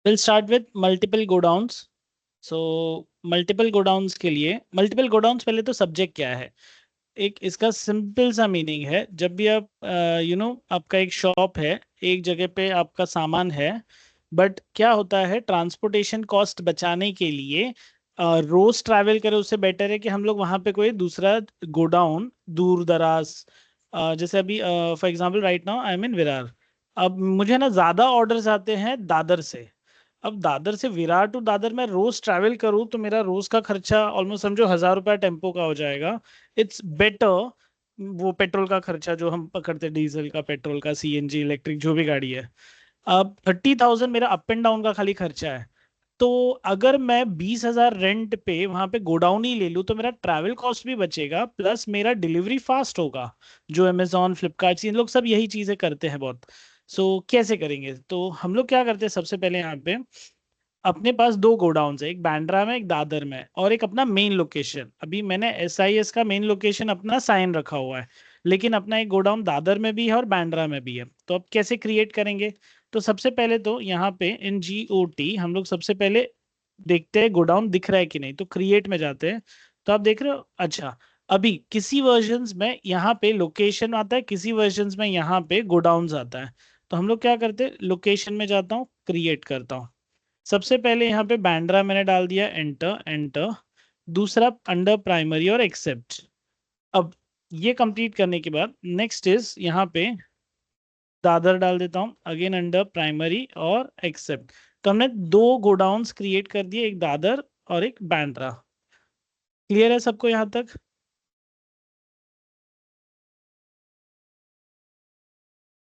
Will start with multiple godowns. So multiple godowns के लिए, multiple godowns पहले तो सब्जेक्ट क्या है। एक इसका सिंपल सा मीनिंग है, जब भी आप आपका एक शॉप है, एक जगह पे आपका सामान है, बट क्या होता है ट्रांसपोर्टेशन कॉस्ट बचाने के लिए रोज ट्रैवल करें उससे बेटर है कि हम लोग वहां पे कोई दूसरा गोडाउन दूर दराज, जैसे अभी for example right now I am in Virar. अब मुझे ना ज्यादा ऑर्डर्स आते हैं दादर से। अब दादर से विरार टू दादर मैं रोज ट्रैवल करूँ तो मेरा रोज का खर्चा ऑलमोस्ट समझो 1,000 रुपया टेम्पो का हो जाएगा। इट्स बेटर वो पेट्रोल का खर्चा जो हम पकड़ते, डीजल का, पेट्रोल का, सीएनजी, इलेक्ट्रिक जो भी गाड़ी है। अब 30,000 मेरा अप एंड डाउन का खाली खर्चा है। तो अगर मैं 20,000 रेंट पे वहां पे गोडाउन ही ले लूँ तो मेरा ट्रैवल कॉस्ट भी बचेगा, प्लस मेरा डिलीवरी फास्ट होगा। जो अमेजोन, फ्लिपकार्ट, इन लोग सब यही चीजें करते हैं बहुत। कैसे करेंगे, तो हम लोग क्या करते हैं सबसे पहले यहाँ पे अपने पास दो गोडाउन है, एक बांद्रा में एक दादर में, और एक अपना मेन लोकेशन। अभी मैंने एसआईएस का मेन लोकेशन अपना साइन रखा हुआ है, लेकिन अपना एक गोडाउन दादर में भी है और बांद्रा में भी है। तो अब कैसे क्रिएट करेंगे, तो सबसे पहले तो यहाँ पे इन GOT हम लोग सबसे पहले देखते हैं गोडाउन दिख रहा है कि नहीं, तो क्रिएट में जाते हैं। तो आप देख रहे हो, अच्छा अभी किसी वर्जन्स में यहाँ पे लोकेशन आता है, किसी वर्जन्स में यहाँ पे गोडाउन्स आता है। तो हम लोग क्या करते हैं, लोकेशन में जाता हूँ, क्रिएट करता हूँ। सबसे पहले यहाँ पे बैंड्रा मैंने डाल दिया, एंटर एंटर। दूसरा अंडर प्राइमरी और एक्सेप्ट। अब ये कंप्लीट करने के बाद नेक्स्ट इज यहाँ पे दादर डाल देता हूँ, अगेन अंडर प्राइमरी और एक्सेप्ट। तो हमने दो गोडाउन्स क्रिएट कर दिए, एक दादर और एक बैंड्रा। क्लियर है सबको यहाँ तक?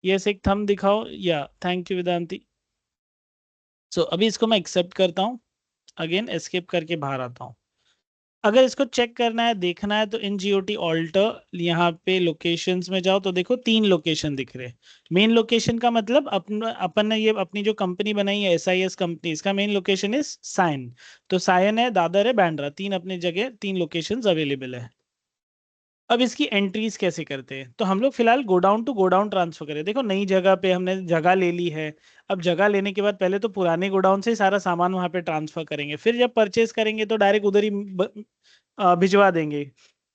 यस, एक थंब दिखाओ, या थैंक यू वेदांती। अभी इसको मैं एक्सेप्ट करता हूँ, अगेन एस्केप करके बाहर आता हूँ। अगर इसको चेक करना है, देखना है, तो इन GOT ऑल्टर यहाँ पे लोकेशंस में जाओ तो देखो 3 लोकेशन दिख रहे हैं। मेन लोकेशन का मतलब अपन ने ये अपनी जो कंपनी बनाई है SIS कंपनी, इसका मेन लोकेशन इज साइन। तो साइन है, दादर है, बांद्रा, तीन अपनी जगह, 3 लोकेशंस अवेलेबल है। अब इसकी एंट्रीज कैसे करते हैं, तो हम लोग फिलहाल गोडाउन टू गोडाउन ट्रांसफर करें। देखो नई जगह पे हमने जगह ले ली है। अब जगह लेने के बाद पहले तो पुराने गोडाउन से ही सारा सामान वहां पे ट्रांसफर करेंगे, फिर जब परचेज करेंगे तो डायरेक्ट उधर ही भिजवा देंगे।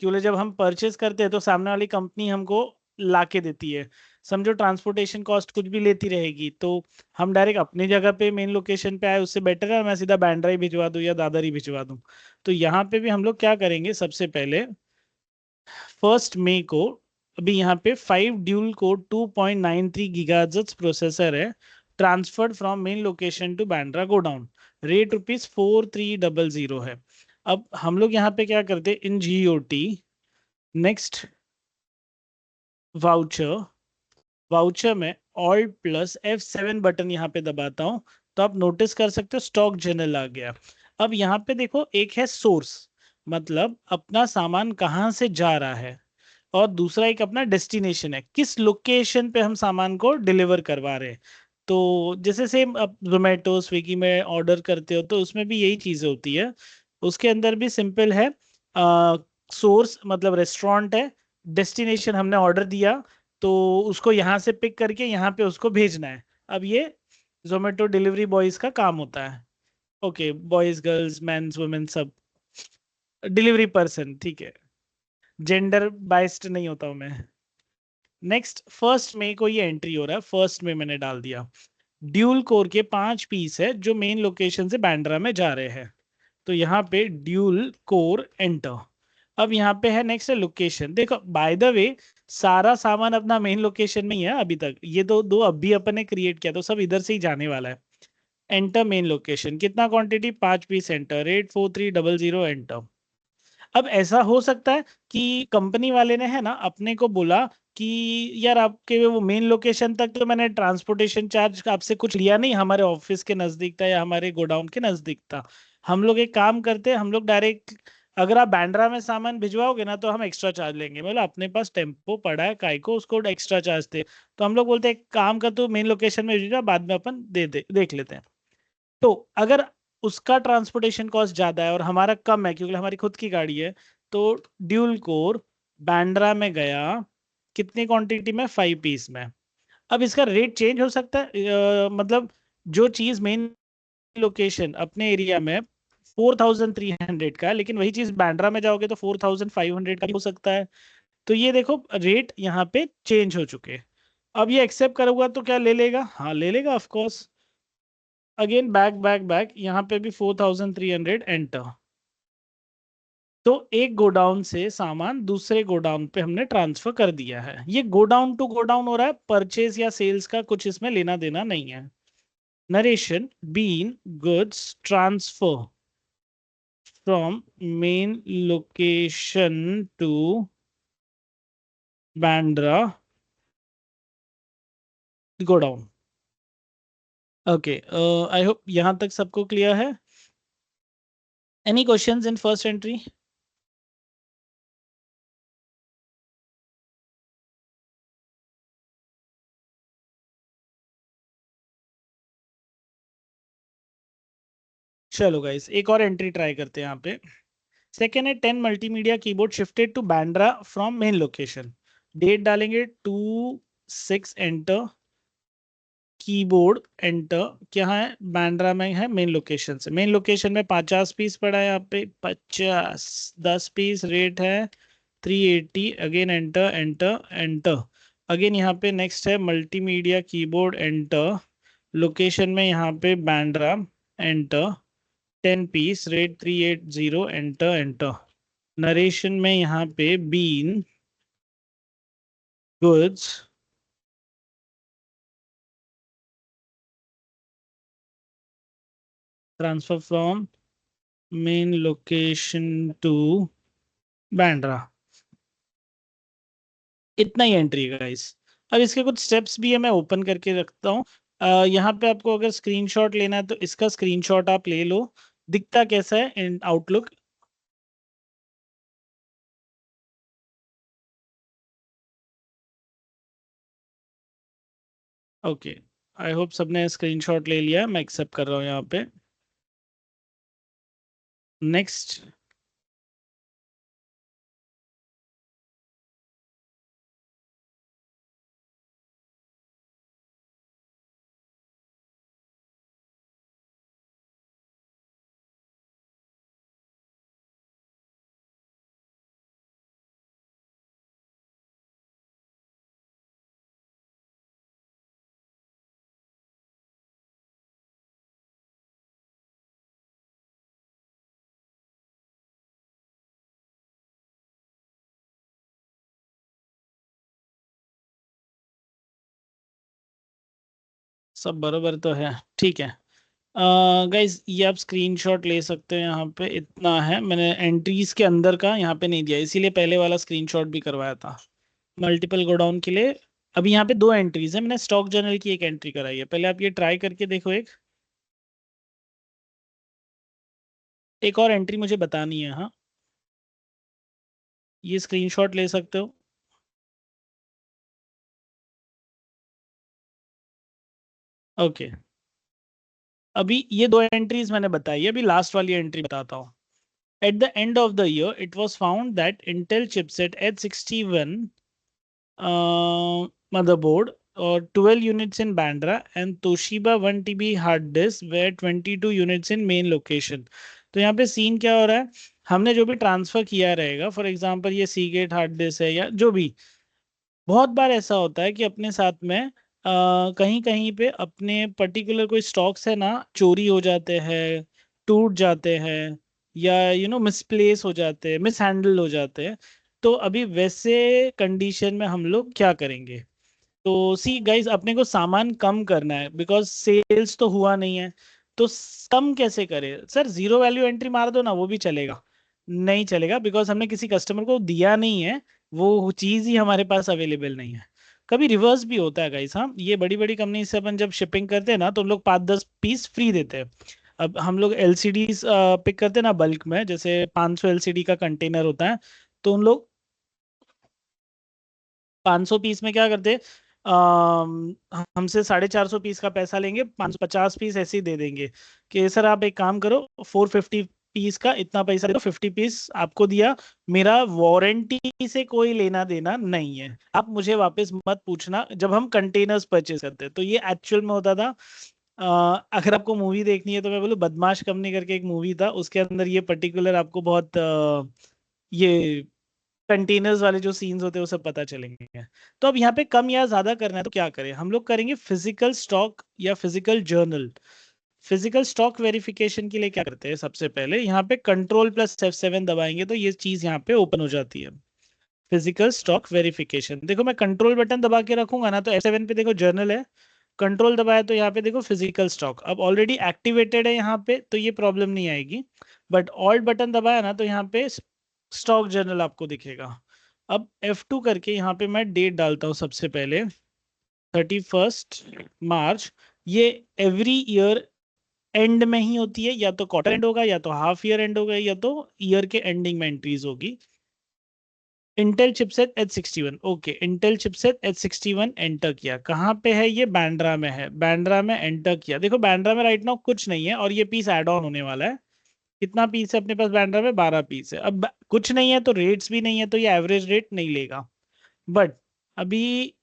क्योंकि जब हम परचेज करते हैं तो सामने वाली कंपनी हमको ला के देती है, समझो ट्रांसपोर्टेशन कॉस्ट कुछ भी लेती रहेगी, तो हम डायरेक्ट अपनी जगह पे मेन लोकेशन पे आए, उससे बेटर है मैं सीधा बांद्रा ही भिजवा दूं या दादर ही भिजवा दूं। तो यहाँ पे भी हम लोग क्या करेंगे, सबसे पहले 1 मई को, अभी यहाँ पे 5 ड्यूल कोर 2.93 GHz प्रोसेसर है, transferred from main location to Bandra godown, rate ₹4300 है। अब हम लोग यहाँ पे क्या करते हैं, इन GOT नेक्स्ट वाउचर, वाउचर में ऑल्ट प्लस F7 बटन यहाँ पे दबाता हूँ, तो आप नोटिस कर सकते हो स्टॉक जनरल आ गया। अब यहाँ पे देखो, एक है सोर्स, मतलब अपना सामान कहाँ से जा रहा है, और दूसरा एक अपना डेस्टिनेशन है, किस लोकेशन पे हम सामान को डिलीवर करवा रहे हैं। तो जैसे सेम आप जोमेटो स्विगी में ऑर्डर करते हो तो उसमें भी यही चीज़ होती है। उसके अंदर भी सिंपल है, सोर्स मतलब रेस्टोरेंट है, डेस्टिनेशन हमने ऑर्डर दिया तो उसको यहाँ से पिक करके यहाँ पे उसको भेजना है। अब ये जोमेटो डिलीवरी बॉयज का काम होता है। Okay, boys girls mans women सब डिलीवरी पर्सन, ठीक है, जेंडर बाइस्ड नहीं होता हूं मैं। नेक्स्ट 1 मई को ये एंट्री हो रहा है, 1 मई मैंने डाल दिया। ड्यूल कोर के 5 पीस है जो मेन लोकेशन से बांद्रा में जा रहे हैं, तो यहाँ पे ड्यूल कोर एंटर। अब यहाँ पे है नेक्स्ट लोकेशन, देखो बाय द वे सारा सामान अपना मेन लोकेशन में ही है। अभी तक ये दो दो अभी अपन ने क्रिएट किया तो सब इधर से ही जाने वाला है। एंटर मेन लोकेशन, कितना quantity, 5 piece, enter, rate 4300, enter. अब ऐसा हो सकता है कि कंपनी वाले ने है ना अपने को बोला कि यार आपके वो मेन लोकेशन तक तो मैंने ट्रांसपोर्टेशन चार्ज आपसे कुछ लिया नहीं, हमारे ऑफिस के नजदीक था या हमारे गोडाउन के नजदीक था। हम लोग एक काम करते हैं, हम लोग डायरेक्ट, अगर आप बांद्रा में सामान भिजवाओगे ना तो हम एक्स्ट्रा चार्ज लेंगे, मतलब अपने पास टेम्पो पड़ा है काय को उसको एक्स्ट्रा चार्ज दे। तो हम लोग बोलते हैं काम कर, तो मेन लोकेशन में भिजवा, बाद में अपन देख लेते हैं। तो अगर उसका ट्रांसपोर्टेशन कॉस्ट ज्यादा है और हमारा कम है क्योंकि हमारी खुद की गाड़ी है, तो ड्यूल कोर बांद्रा में गया, कितनी क्वांटिटी में, 5 पीस में। अब इसका रेट चेंज हो सकता है, मतलब जो चीज मेन लोकेशन अपने एरिया में 4300 का है, लेकिन वही चीज बांद्रा में जाओगे तो 4500 का भी हो सकता है। तो ये देखो रेट यहाँ पे चेंज हो चुके हैं। अब ये एक्सेप्ट करूंगा तो क्या ले लेगा? हाँ ले लेगा of course. Again back back back, यहाँ पे भी 4300 एंटर। तो एक गोडाउन से सामान दूसरे गोडाउन पे हमने ट्रांसफर कर दिया है। ये गोडाउन टू गोडाउन हो रहा है, परचेज या सेल्स का कुछ इसमें लेना देना नहीं है। Narration been goods transfer from main location to Bandra godown. Okay, I hope यहां तक सबको क्लियर है। Any questions in first entry? चलो गाइस एक और एंट्री ट्राई करते हैं यहाँ पे। सेकेंड है 10 multimedia keyboard shifted to Bandra from main location. Date डालेंगे 2/6 एंटर। Keyboard enter. क्या है? बांद्रा में है, मेन लोकेशन से। मेन लोकेशन में 50 पीस पड़ा है यहाँ पे, 50 10 पीस रेट है 380। Again enter enter enter. Again यहाँ पे नेक्स्ट है मल्टीमीडिया कीबोर्ड एंटर। लोकेशन में यहाँ पे Bandra enter. 10 piece rate 380 enter enter. Narration में यहाँ पे been goods transfer from main location to Bandra. इतना ही एंट्री है गाइस। अब इसके कुछ स्टेप्स भी है, मैं ओपन करके रखता हूँ। यहाँ पे आपको अगर स्क्रीनशॉट लेना है तो इसका स्क्रीनशॉट आप ले लो। दिखता कैसा है इन आउटलुक? ओके, आई होप सबने स्क्रीनशॉट ले लिया। मैं एक्सेप्ट कर रहा हूँ यहाँ पे। नेक्स्ट। सब बराबर तो है, ठीक है। गाइज ये आप स्क्रीनशॉट ले सकते हो। यहाँ पे इतना है, मैंने एंट्रीज के अंदर का यहाँ पे नहीं दिया, इसीलिए पहले वाला स्क्रीनशॉट भी करवाया था मल्टीपल गोडाउन के लिए। अभी यहाँ पे दो एंट्रीज है, मैंने स्टॉक जर्नल की एक एंट्री कराई है। पहले आप ये ट्राई करके देखो। एक और एंट्री मुझे बतानी है। हाँ, ये स्क्रीनशॉट ले सकते हो। ओके, अभी ये दो एंट्रीज मैंने बताई है, अभी लास्ट वाली एंट्री बताता हूँ। At the end of the year, it was found that Intel chipset H61 motherboard or 12 units in Bandra and Toshiba 1 TB hard disk were 22 units in main location। तो यहाँ पे सीन क्या हो रहा है? हमने जो भी ट्रांसफर किया रहेगा, फॉर एग्जांपल ये सीगेट हार्ड डिस्क है या जो भी, बहुत बार ऐसा होता है कि अपने साथ में कहीं कहीं पे अपने पर्टिकुलर कोई स्टॉक्स है ना, चोरी हो जाते हैं, टूट जाते हैं, या मिसप्लेस हो जाते हैं, मिस हैंडल हो जाते हैं। तो अभी वैसे कंडीशन में हम लोग क्या करेंगे? तो सी गाइस, अपने को सामान कम करना है बिकॉज सेल्स तो हुआ नहीं है। तो कम कैसे करें सर? जीरो वैल्यू एंट्री मार दो ना, वो भी चलेगा? नहीं चलेगा, बिकॉज हमने किसी कस्टमर को दिया नहीं है, वो चीज ही हमारे पास अवेलेबल नहीं है। कभी रिवर्स भी होता है गाइस। हाँ, ये बड़ी बड़ी कंपनी से अपन जब शिपिंग करते हैं ना, तो उन लोग 5-10 पीस फ्री देते हैं। अब हम लोग एलसीडी पिक करते हैं ना बल्क में, जैसे 500 एलसीडी का कंटेनर होता है, तो उन लोग 500 पीस में क्या करते? हमसे 450 पीस का पैसा लेंगे, 550 पीस ऐसे ही दे देंगे कि सर आप एक काम करो, 450 पीस का इतना पैसा दे दो, 50 पीस आपको दिया, मेरा वारंटी से कोई लेना देना नहीं है, आप मुझे वापस मत पूछना। जब हम कंटेनर्स परचेज करते हैं तो ये एक्चुअल में होता था। अगर आपको मूवी देखनी है तो मैं बोलूँ बदमाश कंपनी करके एक मूवी था, उसके अंदर ये पर्टिकुलर आपको बहुत ये कंटेनर्स वाले जो सीन्स होते हैं वो सब पता चलेंगे। तो अब यहाँ पे कम या ज्यादा करना है तो क्या करें, हम लोग करेंगे फिजिकल स्टॉक या physical journal. Physical stock verification के लिए क्या करते हैं, सबसे पहले यहाँ पे कंट्रोल प्लस F7 दबाएंगे तो ये चीज यहाँ पे ओपन हो जाती है। फिजिकल स्टॉक वेरिफिकेशन, देखो मैं कंट्रोल बटन दबा के रखूंगा ना तो F7 पे देखो जर्नल है, कंट्रोल दबाया तो यहाँ पे देखो फिजिकल स्टॉक, अब ऑलरेडी एक्टिवेटेड है यहाँ पे तो ये प्रॉब्लम नहीं आएगी। बट ऑल्ट बटन दबाया ना तो यहाँ पे स्टॉक जर्नल आपको दिखेगा। अब F2 करके यहाँ पे मैं डेट डालता हूँ सबसे पहले 31 मार्च। ये एवरी ईयर एंड में ही होती है, या तो क्वार्टर एंड होगा, या तो हाफ ईयर एंड होगा, या तो ईयर के एंडिंग में एंट्रीज होगी। Intel chipset H61, okay Intel chipset H61 enter किया, कहाँ पे है ये, बैंड्रा में है, बैंड्रा में एंटर किया। देखो बैंड्रा में राइट नाउ कुछ नहीं है और ये पीस ऐड ऑन होने वाला है। कितना पीस है अपने पास बैंड्रा में, 12 पीस है। अब कुछ नहीं है तो रेट्स भी नहीं है तो ये एवरेज रेट नहीं लेगा। बट अभी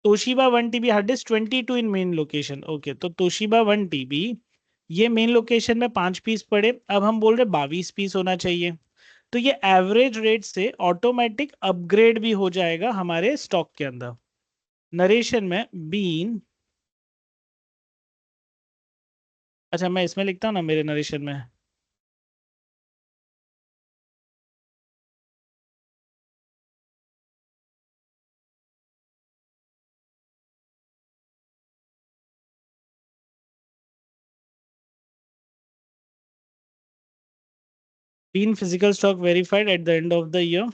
तोशिबा 1 TB हार्ड डिस्क 22 इन मेन लोकेशन, ओके तो तोशिबा 1 TB ये मेन लोकेशन में 5 पीस पड़े, अब हम बोल रहे 22 पीस होना चाहिए। तो ये एवरेज रेट से ऑटोमेटिक अपग्रेड भी हो जाएगा हमारे स्टॉक के अंदर। नरेशन में बीन, अच्छा मैं इसमें लिखता हूँ ना मेरे नरेशन में, been physical stock verified at the end of the year,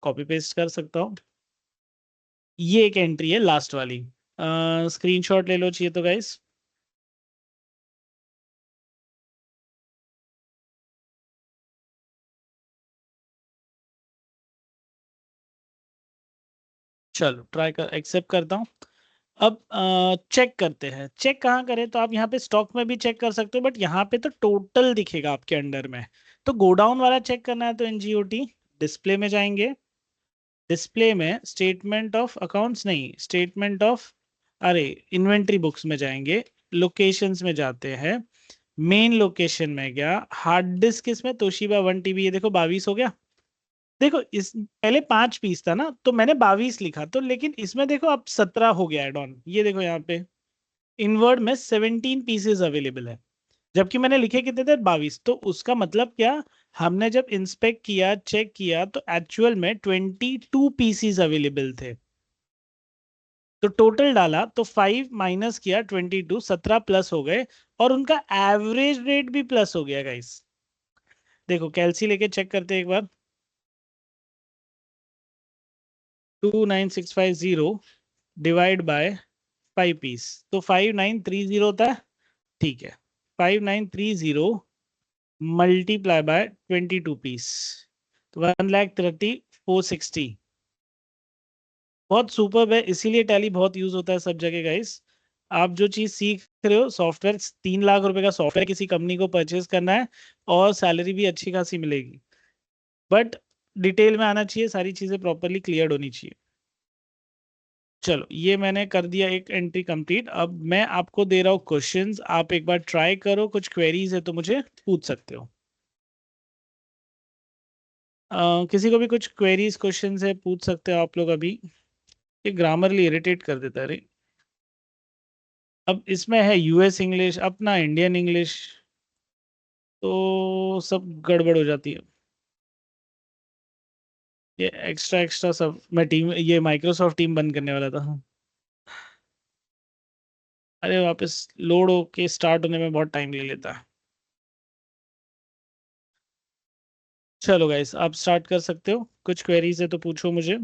copy paste कर सकता हूँ। ये एक एंट्री है लास्ट वाली, स्क्रीनशॉट ले लो चाहिए तो गाइस। चलो ट्राई कर एक्सेप्ट करता हूँ। अब चेक करते हैं, चेक कहाँ करें, तो आप यहाँ पे स्टॉक में भी चेक कर सकते हो बट यहाँ पे तो टोटल दिखेगा आपके अंडर में। तो गोडाउन वाला चेक करना है तो NGOT डिस्प्ले में जाएंगे, डिस्प्ले में स्टेटमेंट ऑफ अकाउंट्स नहीं, स्टेटमेंट ऑफ, अरे इन्वेंट्री बुक्स में जाएंगे, लोकेशंस में जाते हैं, मेन लोकेशन में गया, हार्ड डिस्क इसमें तोशिबा 1 TB, ये देखो 22 हो गया। देखो इस पहले 5 पीस था ना तो मैंने 22 लिखा, तो लेकिन इसमें देखो अब 17 हो गया एड ऑन, ये देखो यहाँ पे इनवर्ड में 17 पीसेज अवेलेबल है, जबकि मैंने लिखे कितने थे, 22। तो उसका मतलब क्या, हमने जब इंस्पेक्ट किया चेक किया तो एक्चुअल में 22 पीसेज अवेलेबल थे। तो टोटल डाला तो 5 माइनस किया 22, 17 प्लस हो गए, और उनका एवरेज रेट भी प्लस हो गया गाइस। देखो कैलसी लेके चेक करते हैं एक बार, 29650 डिवाइड बाय 5 पीस, तो 5930 होता है, ठीक है। 5930 मल्टीप्लाई बाय 22 पीस, तो 1,30,460। बहुत सुपर है, इसीलिए टैली बहुत यूज होता है सब जगह गाइस। आप जो चीज सीख रहे हो सॉफ्टवेयर, 3 लाख रुपए का सॉफ्टवेयर किसी कंपनी को परचेज करना है और सैलरी भी अच्छी खासी मिलेगी, बट डिटेल में आना चाहिए, सारी चीजें प्रॉपरली क्लियर होनी चाहिए। चलो ये मैंने कर दिया एक एंट्री कंप्लीट, अब मैं आपको दे रहा हूँ क्वेश्चंस, आप एक बार ट्राई करो, कुछ क्वेरीज है तो मुझे पूछ सकते हो। किसी को भी कुछ क्वेरीज क्वेश्चंस है पूछ सकते हो आप लोग अभी। ये ग्रामरली इरिटेट कर देता है रे। अब इसमें है US इंग्लिश, अपना इंडियन इंग्लिश, तो सब गड़बड़ हो जाती है। ये एक्स्ट्रा एक्स्ट्रा सब, मैं टीम ये माइक्रोसॉफ्ट टीम बंद करने वाला था। अरे वापस लोड होके स्टार्ट होने में बहुत टाइम ले लेता है। चलो गाइस आप स्टार्ट कर सकते हो, कुछ क्वेरीज है तो पूछो मुझे।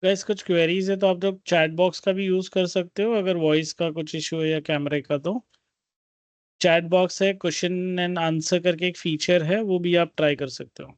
गाइस कुछ क्वेरीज है तो आप लोग चैट बॉक्स का भी यूज कर सकते हो, अगर वॉइस का कुछ इशू है या कैमरे का तो चैट बॉक्स है, क्वेश्चन एंड आंसर करके एक फीचर है, वो भी आप ट्राई कर सकते हो।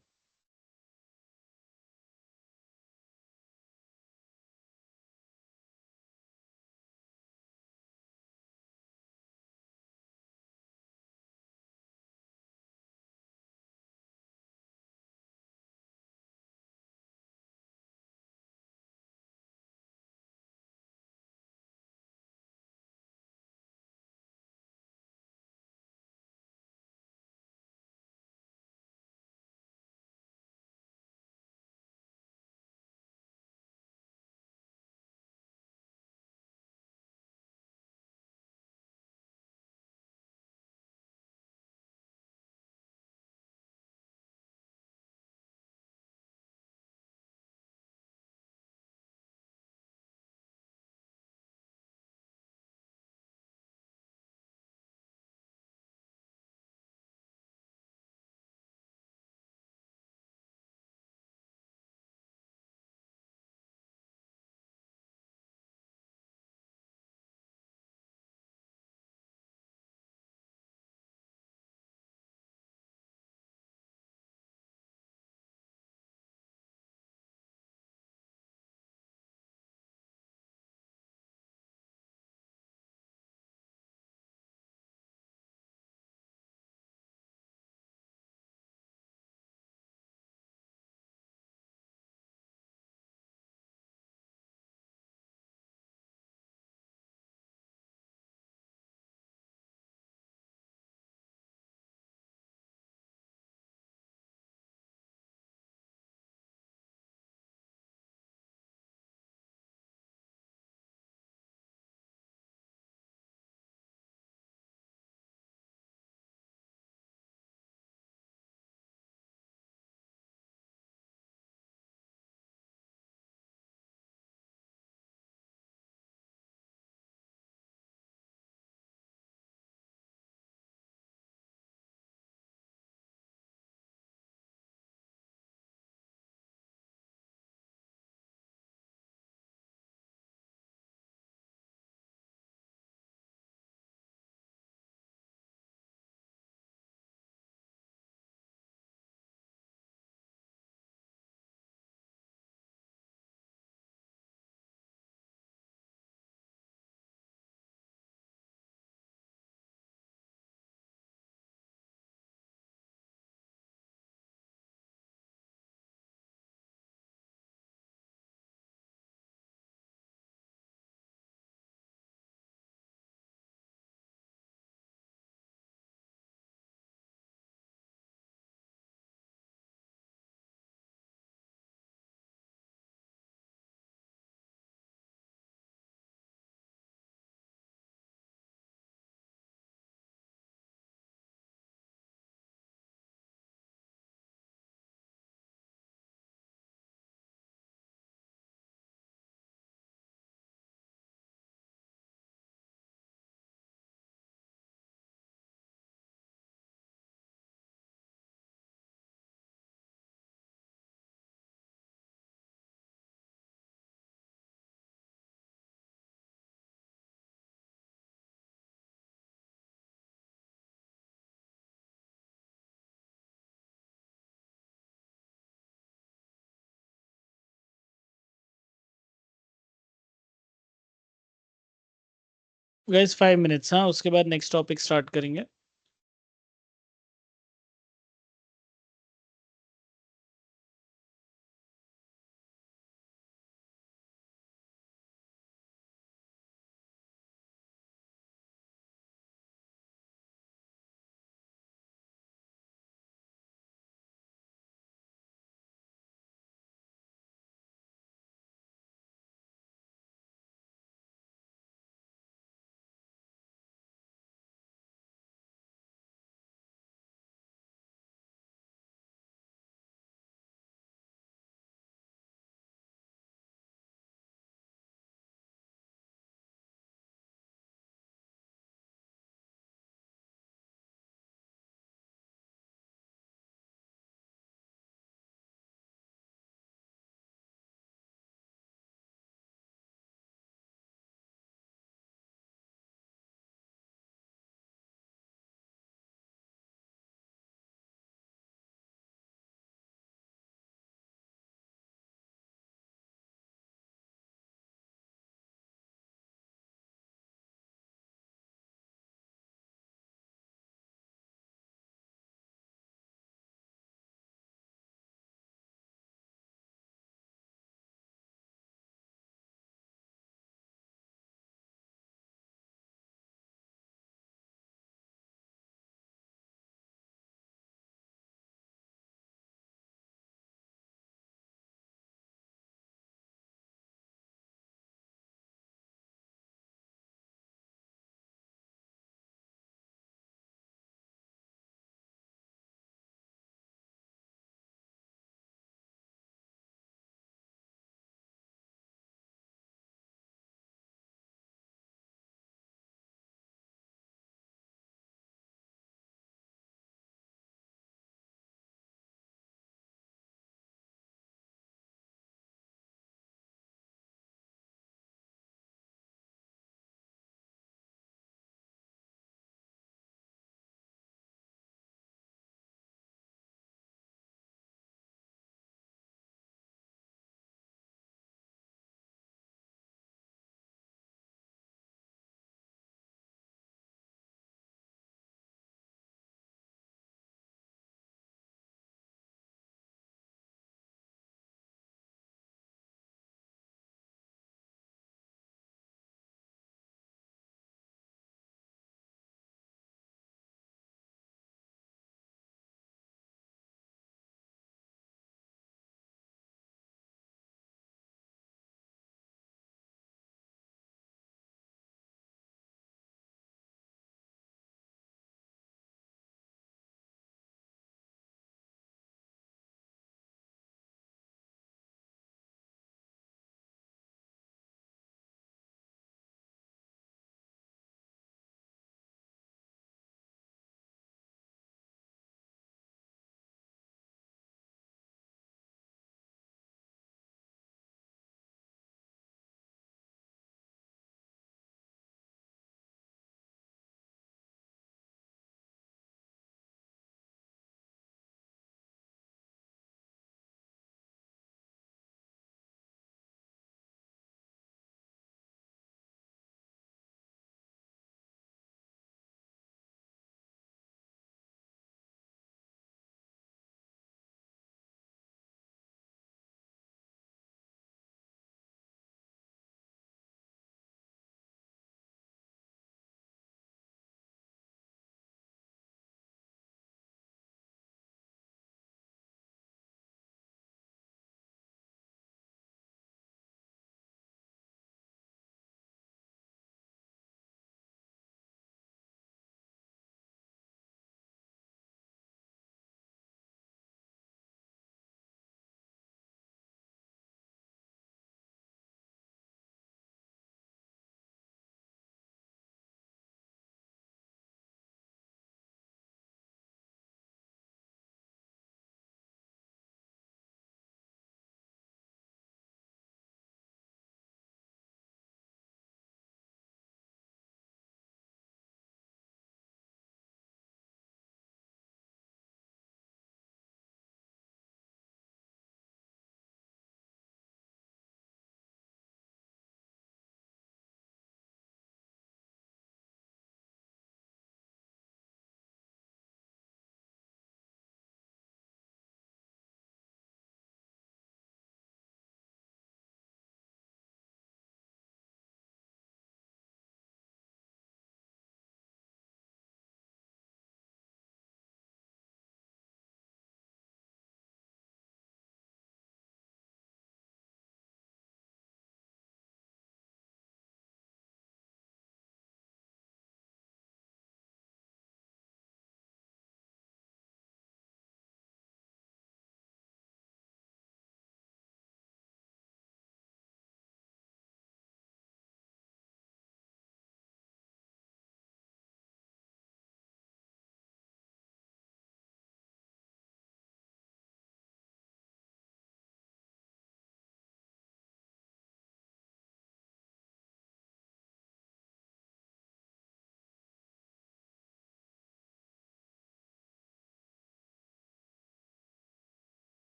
गाइस 5 मिनट्स, हाँ, उसके बाद नेक्स्ट टॉपिक स्टार्ट करेंगे।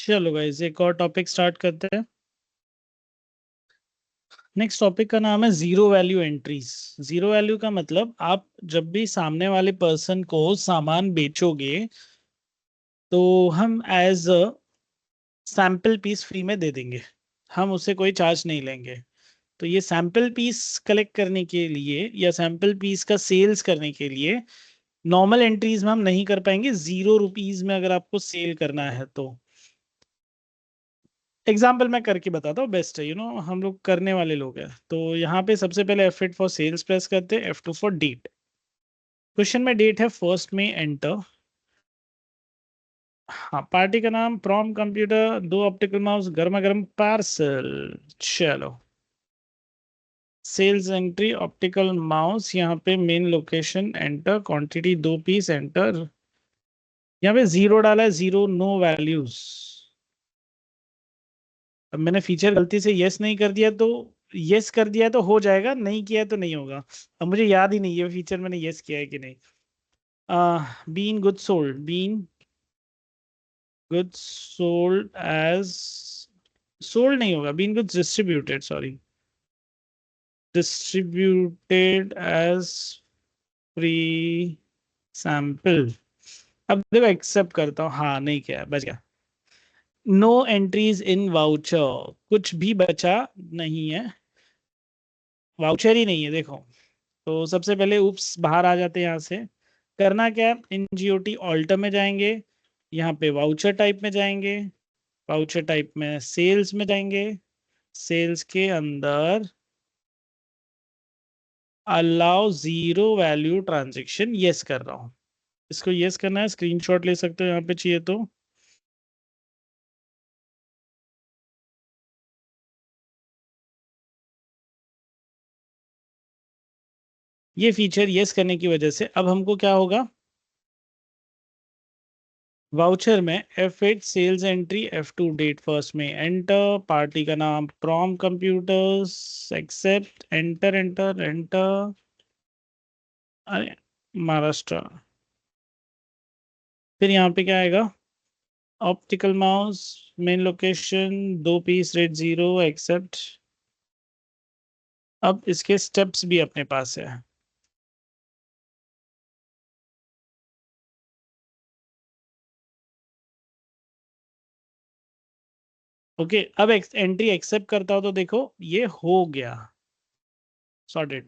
चलो गाइस एक और टॉपिक स्टार्ट करते हैं। नेक्स्ट टॉपिक का नाम है zero value entries. Zero value का मतलब आप जब भी सामने वाले पर्सन को सामान बेचोगे तो हम as a sample piece free में दे देंगे। हम उससे कोई चार्ज नहीं लेंगे। तो ये सैंपल पीस कलेक्ट करने के लिए या सैंपल पीस का सेल्स करने के लिए नॉर्मल एंट्रीज में हम नहीं कर पाएंगे। ₹0 में अगर आपको सेल करना है तो एग्जाम्पल मैं करके बताता हूँ, बेस्ट है। हम लोग करने वाले लोग हैं। तो यहाँ पे सबसे पहले F8 फॉर सेल्स प्रेस करते हैं, F2 फॉर डेट। क्वेश्चन में डेट है 1 में एंटर। हाँ, पार्टी का नाम प्रॉम कंप्यूटर, 2 ऑप्टिकल माउस, गर्मा गर्म पार्सल। चलो, सेल्स एंट्री ऑप्टिकल माउस, यहाँ पे main location enter, quantity 2 piece enter. यहाँ पे जीरो डाला है, जीरो नो वैल्यूज। अब मैंने फीचर गलती से यस नहीं कर दिया तो यस कर दिया तो हो जाएगा, नहीं किया तो नहीं होगा। अब मुझे याद ही नहीं ये फीचर मैंने यस किया है कि नहीं। Been good sold, been good sold as, sold नहीं होगा, been good distributed, sorry, distributed as free sample. अब देखो एक्सेप्ट करता हूँ, हाँ नहीं किया है, बच गया। नो एंट्रीज इन वाउचर, कुछ भी बचा नहीं है, वाउचर ही नहीं है देखो। तो सबसे पहले उप्स बाहर आ जाते हैं यहाँ से। करना क्या है, इन GOT ऑल्टर में जाएंगे, यहाँ पे वाउचर टाइप में जाएंगे, वाउचर टाइप में सेल्स में जाएंगे, सेल्स के अंदर allow zero value transaction, yes कर रहा हूँ। इसको यस करना है, स्क्रीनशॉट ले सकते हो यहाँ पे चाहिए तो। ये फीचर यस करने की वजह से अब हमको क्या होगा, वाउचर में F8 sales entry, F2 date first में एंटर, पार्टी का नाम Prom computers, accept, enter enter enter, अरे महाराष्ट्र। फिर यहाँ पे क्या आएगा, optical mouse, main location, 2 piece rate zero, accept. अब इसके स्टेप्स भी अपने पास है। ओके, अब एंट्री एक्सेप्ट करता हो तो देखो ये हो गया, सॉर्टेड।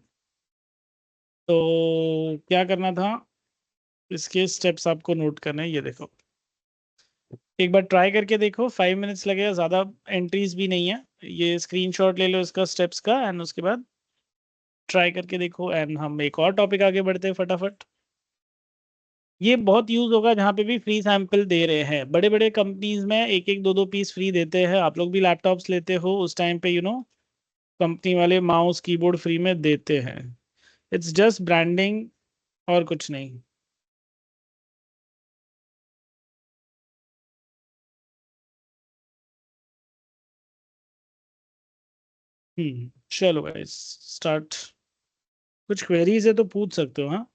तो क्या करना था, इसके स्टेप्स आपको नोट करने हैं, ये देखो। एक बार ट्राई करके देखो, 5 मिनट्स लगेगा, ज़्यादा एंट्रीज भी नहीं है। ये स्क्रीनशॉट ले लो इसका स्टेप्स का, एंड उसके बाद ट्राई करके देखो, एंड हम एक और टॉपिक आगे बढ़ते हैं फटाफट। ये बहुत यूज होगा जहाँ पे भी फ्री सैंपल दे रहे हैं। बड़े बड़े कंपनीज में एक एक दो दो पीस फ्री देते हैं। आप लोग भी लैपटॉप्स लेते हो उस टाइम पे कंपनी वाले माउस कीबोर्ड फ्री में देते हैं। इट्स जस्ट ब्रांडिंग और कुछ नहीं। चलो गाइस, स्टार्ट। कुछ क्वेरीज है तो पूछ सकते हो, हाँ।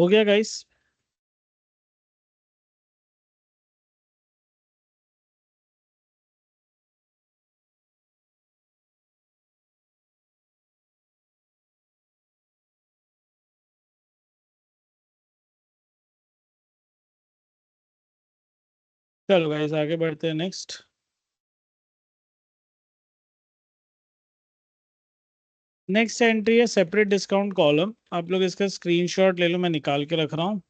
हो गया गाइस? चलो गाइस आगे बढ़ते हैं नेक्स्ट। नेक्स्ट एंट्री है सेपरेट डिस्काउंट कॉलम। आप लोग इसका स्क्रीनशॉट ले लो, मैं निकाल के रख रहा हूँ।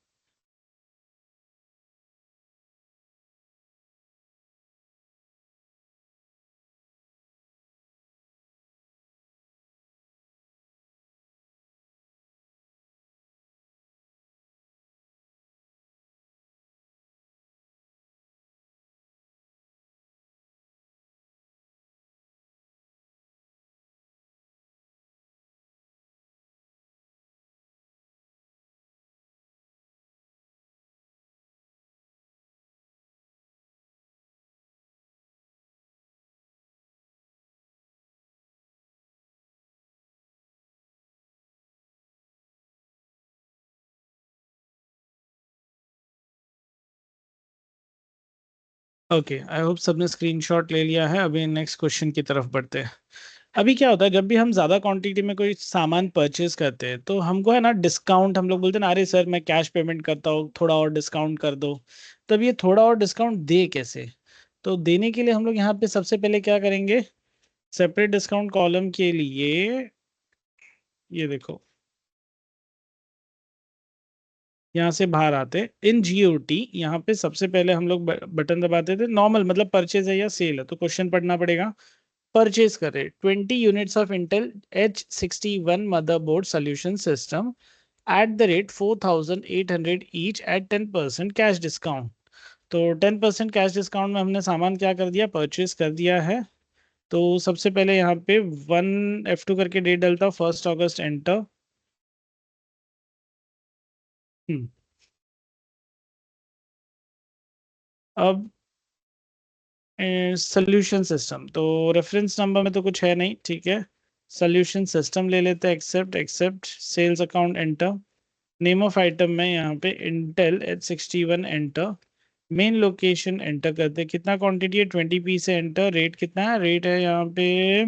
ओके, आई होप सबने स्क्रीनशॉट ले लिया है। अभी नेक्स्ट क्वेश्चन की तरफ बढ़ते हैं। अभी क्या होता है, जब भी हम ज्यादा क्वांटिटी में कोई सामान परचेज करते हैं तो हमको है ना डिस्काउंट, हम लोग बोलते हैं ना, अरे सर मैं कैश पेमेंट करता हूँ, थोड़ा और डिस्काउंट कर दो। तब ये थोड़ा और डिस्काउंट दे कैसे? तो देने के लिए हम लोग यहाँ पे सबसे पहले क्या करेंगे, सेपरेट डिस्काउंट कॉलम के लिए ये देखो, यहाँ से बाहर आते, इन जीओटी यहाँ पे सबसे पहले हम लोग बटन दबाते थे नॉर्मल, मतलब परचेज है या सेल है, तो क्वेश्चन पढ़ना पड़ेगा। परचेज करे 20 units of Intel H61 motherboard solution system at the rate 4800 each eight 10% cash discount. तो 10% कैश डिस्काउंट में हमने सामान क्या कर दिया, परचेज कर दिया है। तो सबसे पहले यहाँ पे 1 F2 करके डेट डलता, 1 अगस्त एंटर। अब सोल्यूशन सिस्टम, तो रेफरेंस नंबर में तो कुछ है नहीं, ठीक है। सोल्यूशन सिस्टम ले लेते हैं, accept accept, sales account enter. Name of item में यहाँ पे Intel H61 enter. Main location enter करते हैं, कितना क्वांटिटी है 20 पीस से एंटर। रेट कितना है, रेट है यहाँ पे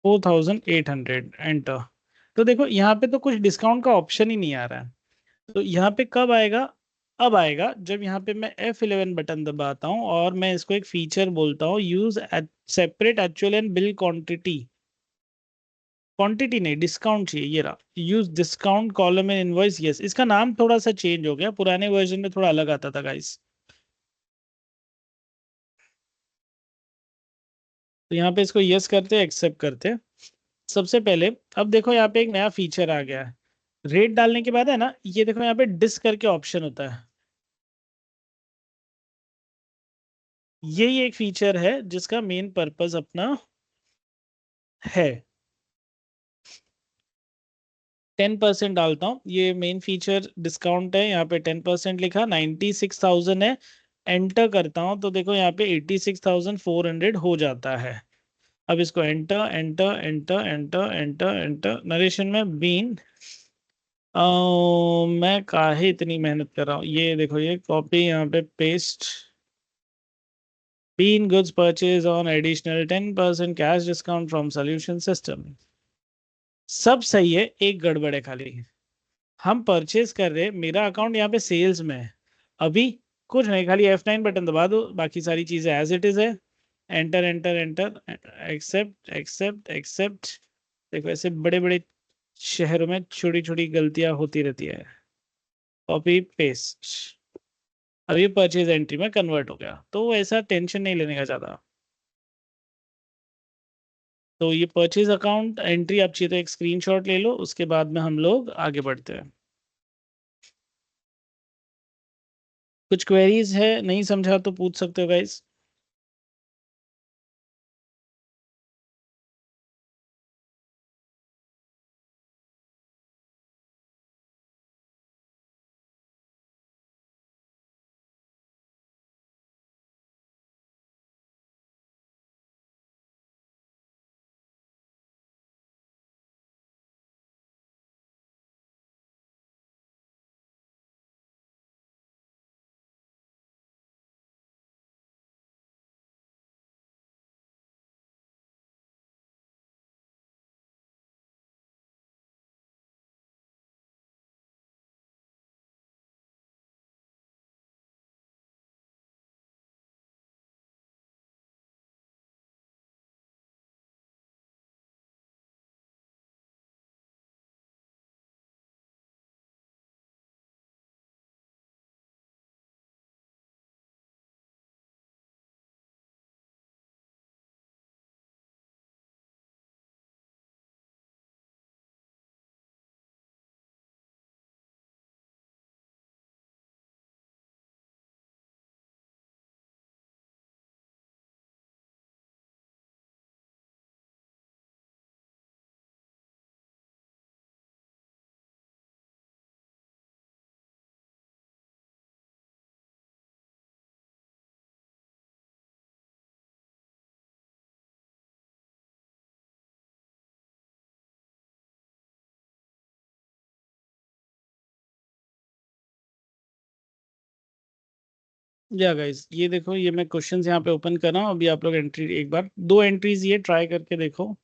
4800 एंटर। तो देखो यहाँ पे तो कुछ डिस्काउंट का ऑप्शन ही नहीं आ रहा है। तो यहाँ पे कब आएगा, अब आएगा जब यहाँ पे मैं F11 बटन दबाता हूँ और मैं इसको एक फीचर बोलता हूँ, use separate actual and bill quantity. Quantity नहीं, डिस्काउंट चाहिए, ये रहा, use discount column in invoice. Yes, इसका नाम थोड़ा सा चेंज हो गया, पुराने वर्जन में थोड़ा अलग आता था गाइस। तो यहाँ पे इसको यस करते एक्सेप्ट करते। सबसे पहले अब देखो यहाँ पे एक नया फीचर आ गया है। रेट डालने के बाद है ना, ये देखो यहाँ पे डिस करके ऑप्शन होता है। यही एक फीचर है जिसका मेन पर्पस अपना है। 10% डालता हूँ, ये मेन फीचर डिस्काउंट है। यहाँ पे 10% लिखा, 96,000 है। एंटर करता हूँ तो देखो यहाँ पे 86,400 हो जाता है। अब इसको enter enter enter enter enter enter, narration में बीन, मैं काहे इतनी मेहनत कर रहा हूँ, ये देखो ये कॉपी यहाँ पे paste. Been goods purchase on additional 10% cash discount from solution system. सब सही है, एक गड़बड़ है खाली। हम परचेज कर रहे, मेरा अकाउंट यहाँ पे सेल्स में है। अभी कुछ नहीं, खाली F9 बटन दबा दो, बाकी सारी चीजें एज इट इज है। Enter enter enter, accept accept accept. देखो ऐसे बड़े बड़े शहरों में छोटी छोटी गलतियां होती रहती है। Copy paste. अब ये परचेज एंट्री में कन्वर्ट हो गया, तो ऐसा टेंशन नहीं लेने का ज्यादा। तो ये परचेज अकाउंट एंट्री आप चाहिए तो एक स्क्रीनशॉट ले लो, उसके बाद में हम लोग आगे बढ़ते हैं। कुछ क्वेरीज है, नहीं समझा तो पूछ सकते हो गाइस। या गाइस ये देखो, ये मैं क्वेश्चंस यहाँ पे ओपन कर रहा हूँ, अभी आप लोग एंट्री एक बार 2 एंट्रीज ये ट्राई करके देखो।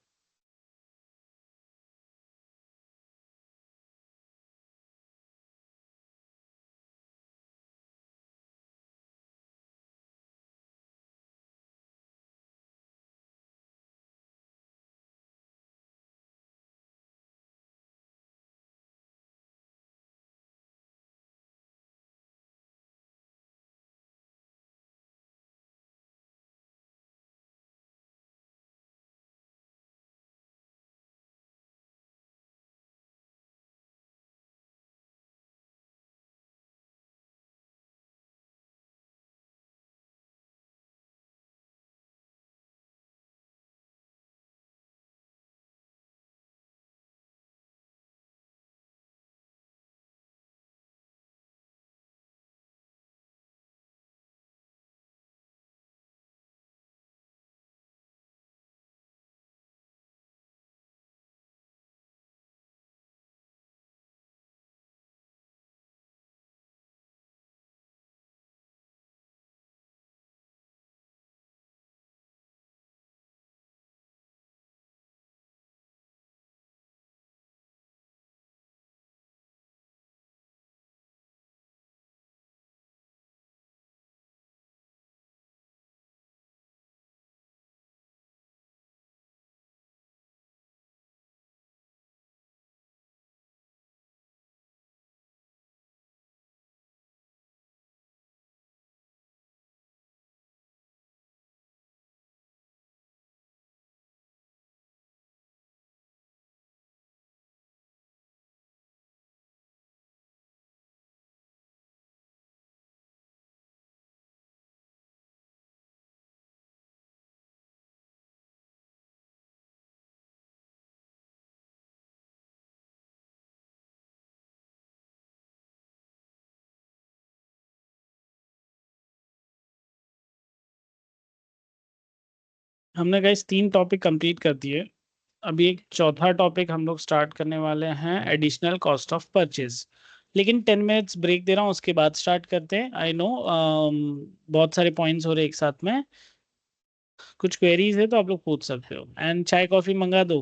हमने गाइस 3 टॉपिक कंप्लीट कर दिए। अभी एक चौथा टॉपिक हम लोग स्टार्ट करने वाले हैं, एडिशनल कॉस्ट ऑफ परचेज। लेकिन 10 मिनट्स ब्रेक दे रहा हूँ, उसके बाद स्टार्ट करते हैं। आई नो बहुत सारे पॉइंट्स हो रहे एक साथ में। कुछ क्वेरीज है तो आप लोग पूछ सकते हो, एंड चाय कॉफी मंगा दो।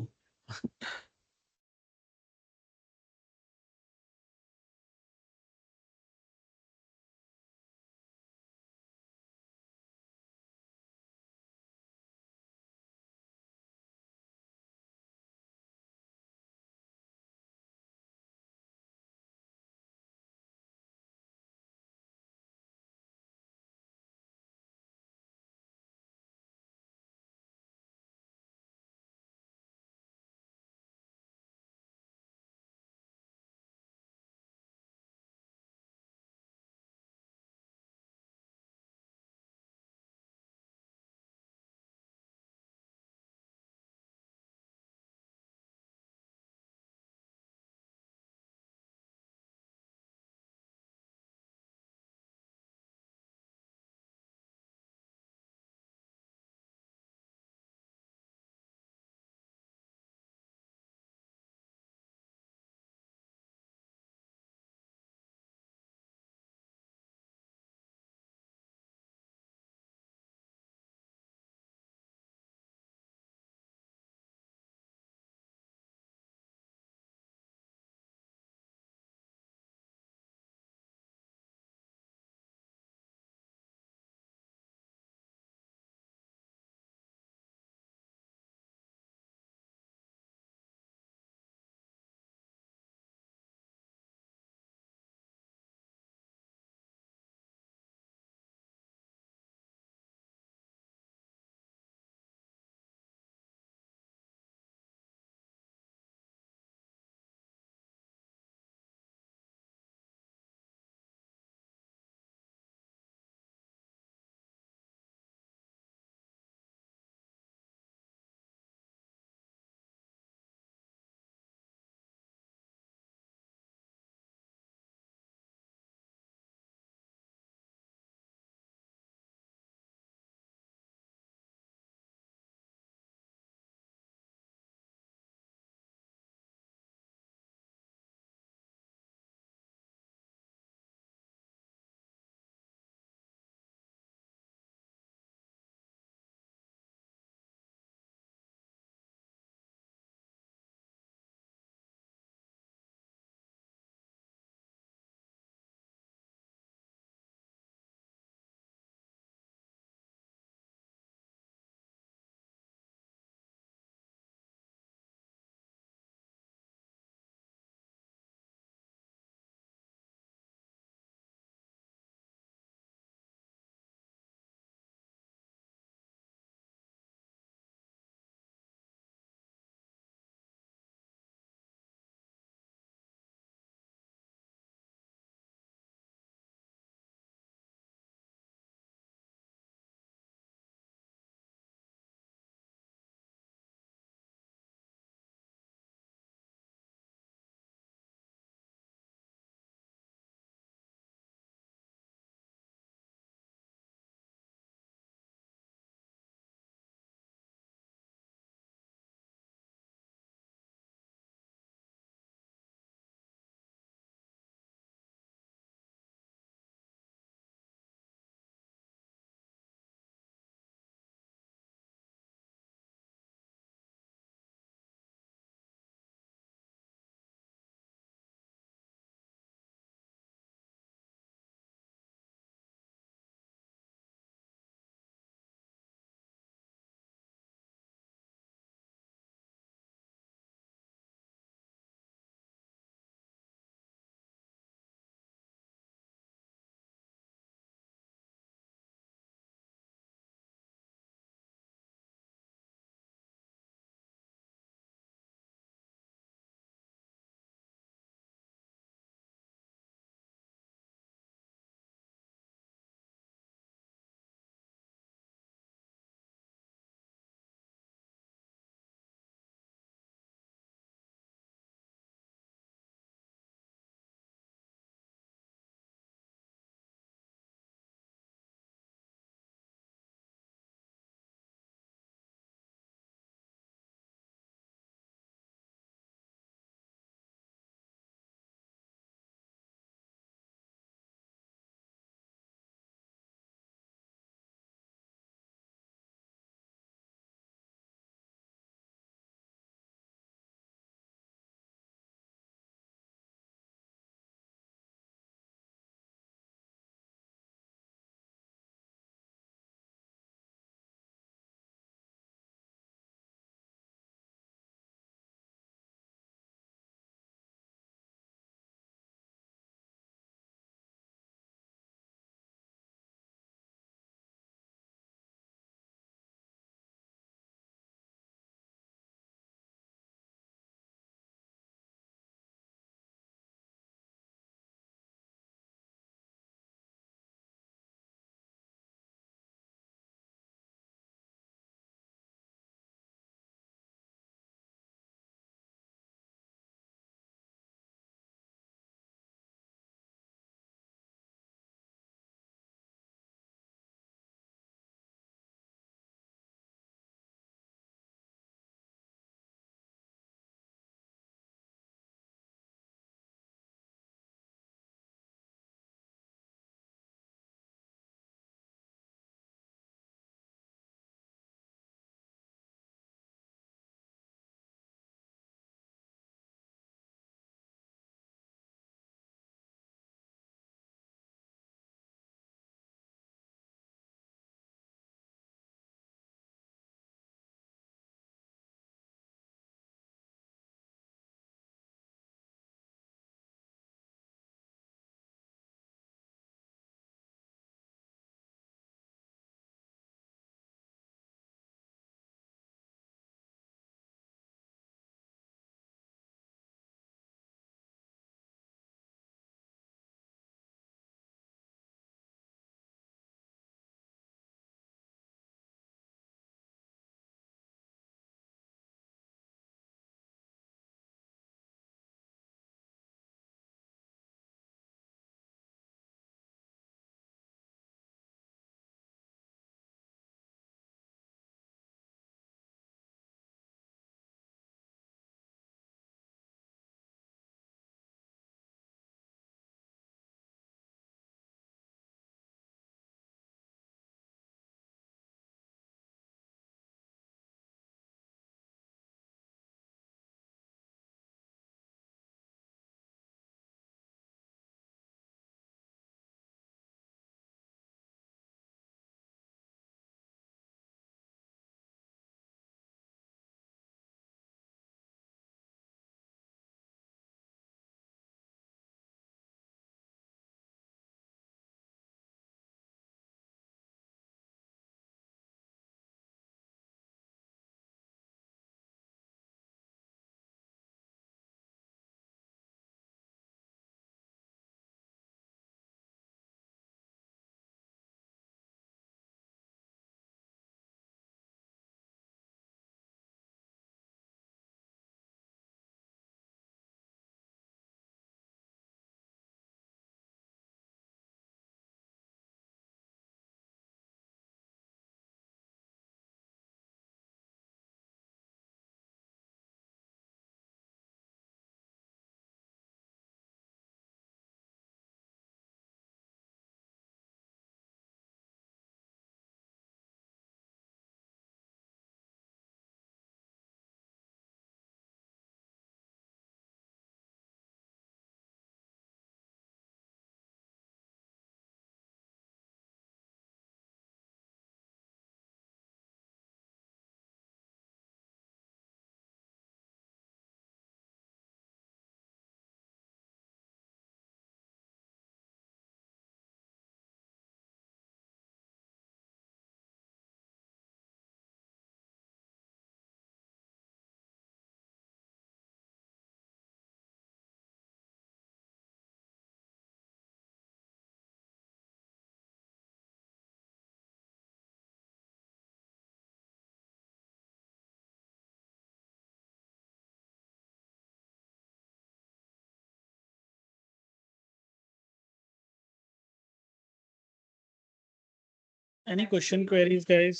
Any question queries guys?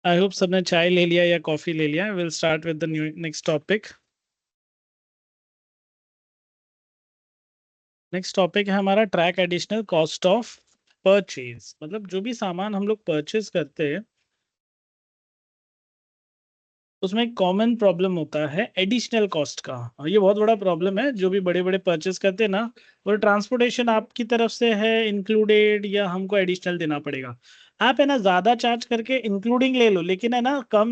I hope सबने चाय ले लिया या कॉफी ले लिया. Will start with the new next topic. Next topic है हमारा track additional cost of purchase. मतलब जो भी सामान हम लोग परचेज करते हैं उसमें एक कॉमन प्रॉब्लम होता है एडिशनल कॉस्ट का. और ये बहुत बड़ा प्रॉब्लम है. जो भी बड़े बड़े परचेज करते हैं ना, वो ट्रांसपोर्टेशन आपकी तरफ से है इंक्लूडेड या हमको एडिशनल देना पड़ेगा. आप है ना ज़्यादा चार्ज करके इंक्लूडिंग ले लो, लेकिन है ना कम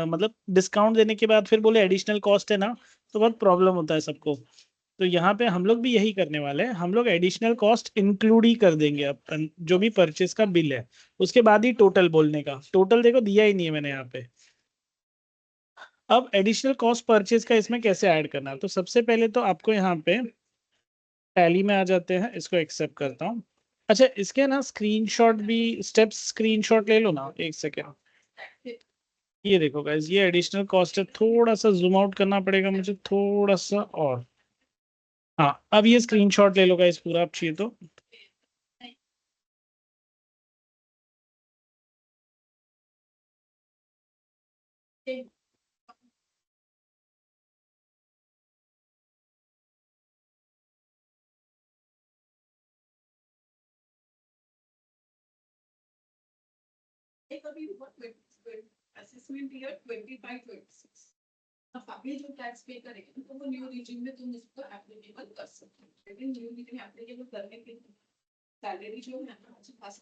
मतलब डिस्काउंट देने के बाद फिर बोले एडिशनल कॉस्ट है ना, तो बहुत प्रॉब्लम होता है सबको. तो यहाँ पे हम लोग भी यही करने वाले हैं. हम लोग एडिशनल कॉस्ट इंक्लूड ही कर देंगे अपन जो भी परचेज का बिल है. उसके बाद ही टोटल बोलने का. टोटल देखो दिया ही नहीं है मैंने यहाँ पे. अब एडिशनल कॉस्ट परचेज का इसमें कैसे ऐड करना है, तो सबसे पहले तो आपको यहाँ पे टैली में आ जाते हैं. इसको एक्सेप्ट करता हूँ. अच्छा, इसके ना स्क्रीनशॉट भी, स्टेप्स स्क्रीनशॉट ले लो ना, एक सेकेंड. ये देखो गाइस, ये एडिशनल कॉस्ट है. थोड़ा सा जूम आउट करना पड़ेगा मुझे, थोड़ा सा और. हाँ, अब ये स्क्रीनशॉट ले लो गाइस पूरा आप चाहिए तो. Assessment year 25-26. अब अभी जो टैक्स पे करेंगे तो वो न्यू रीजन में तुम इसको एप्लीकेबल कर सकते हो. लेकिन न्यू रीजन एप्लीकेबल करने के लिए सैलरी जो है ना अच्छी खासी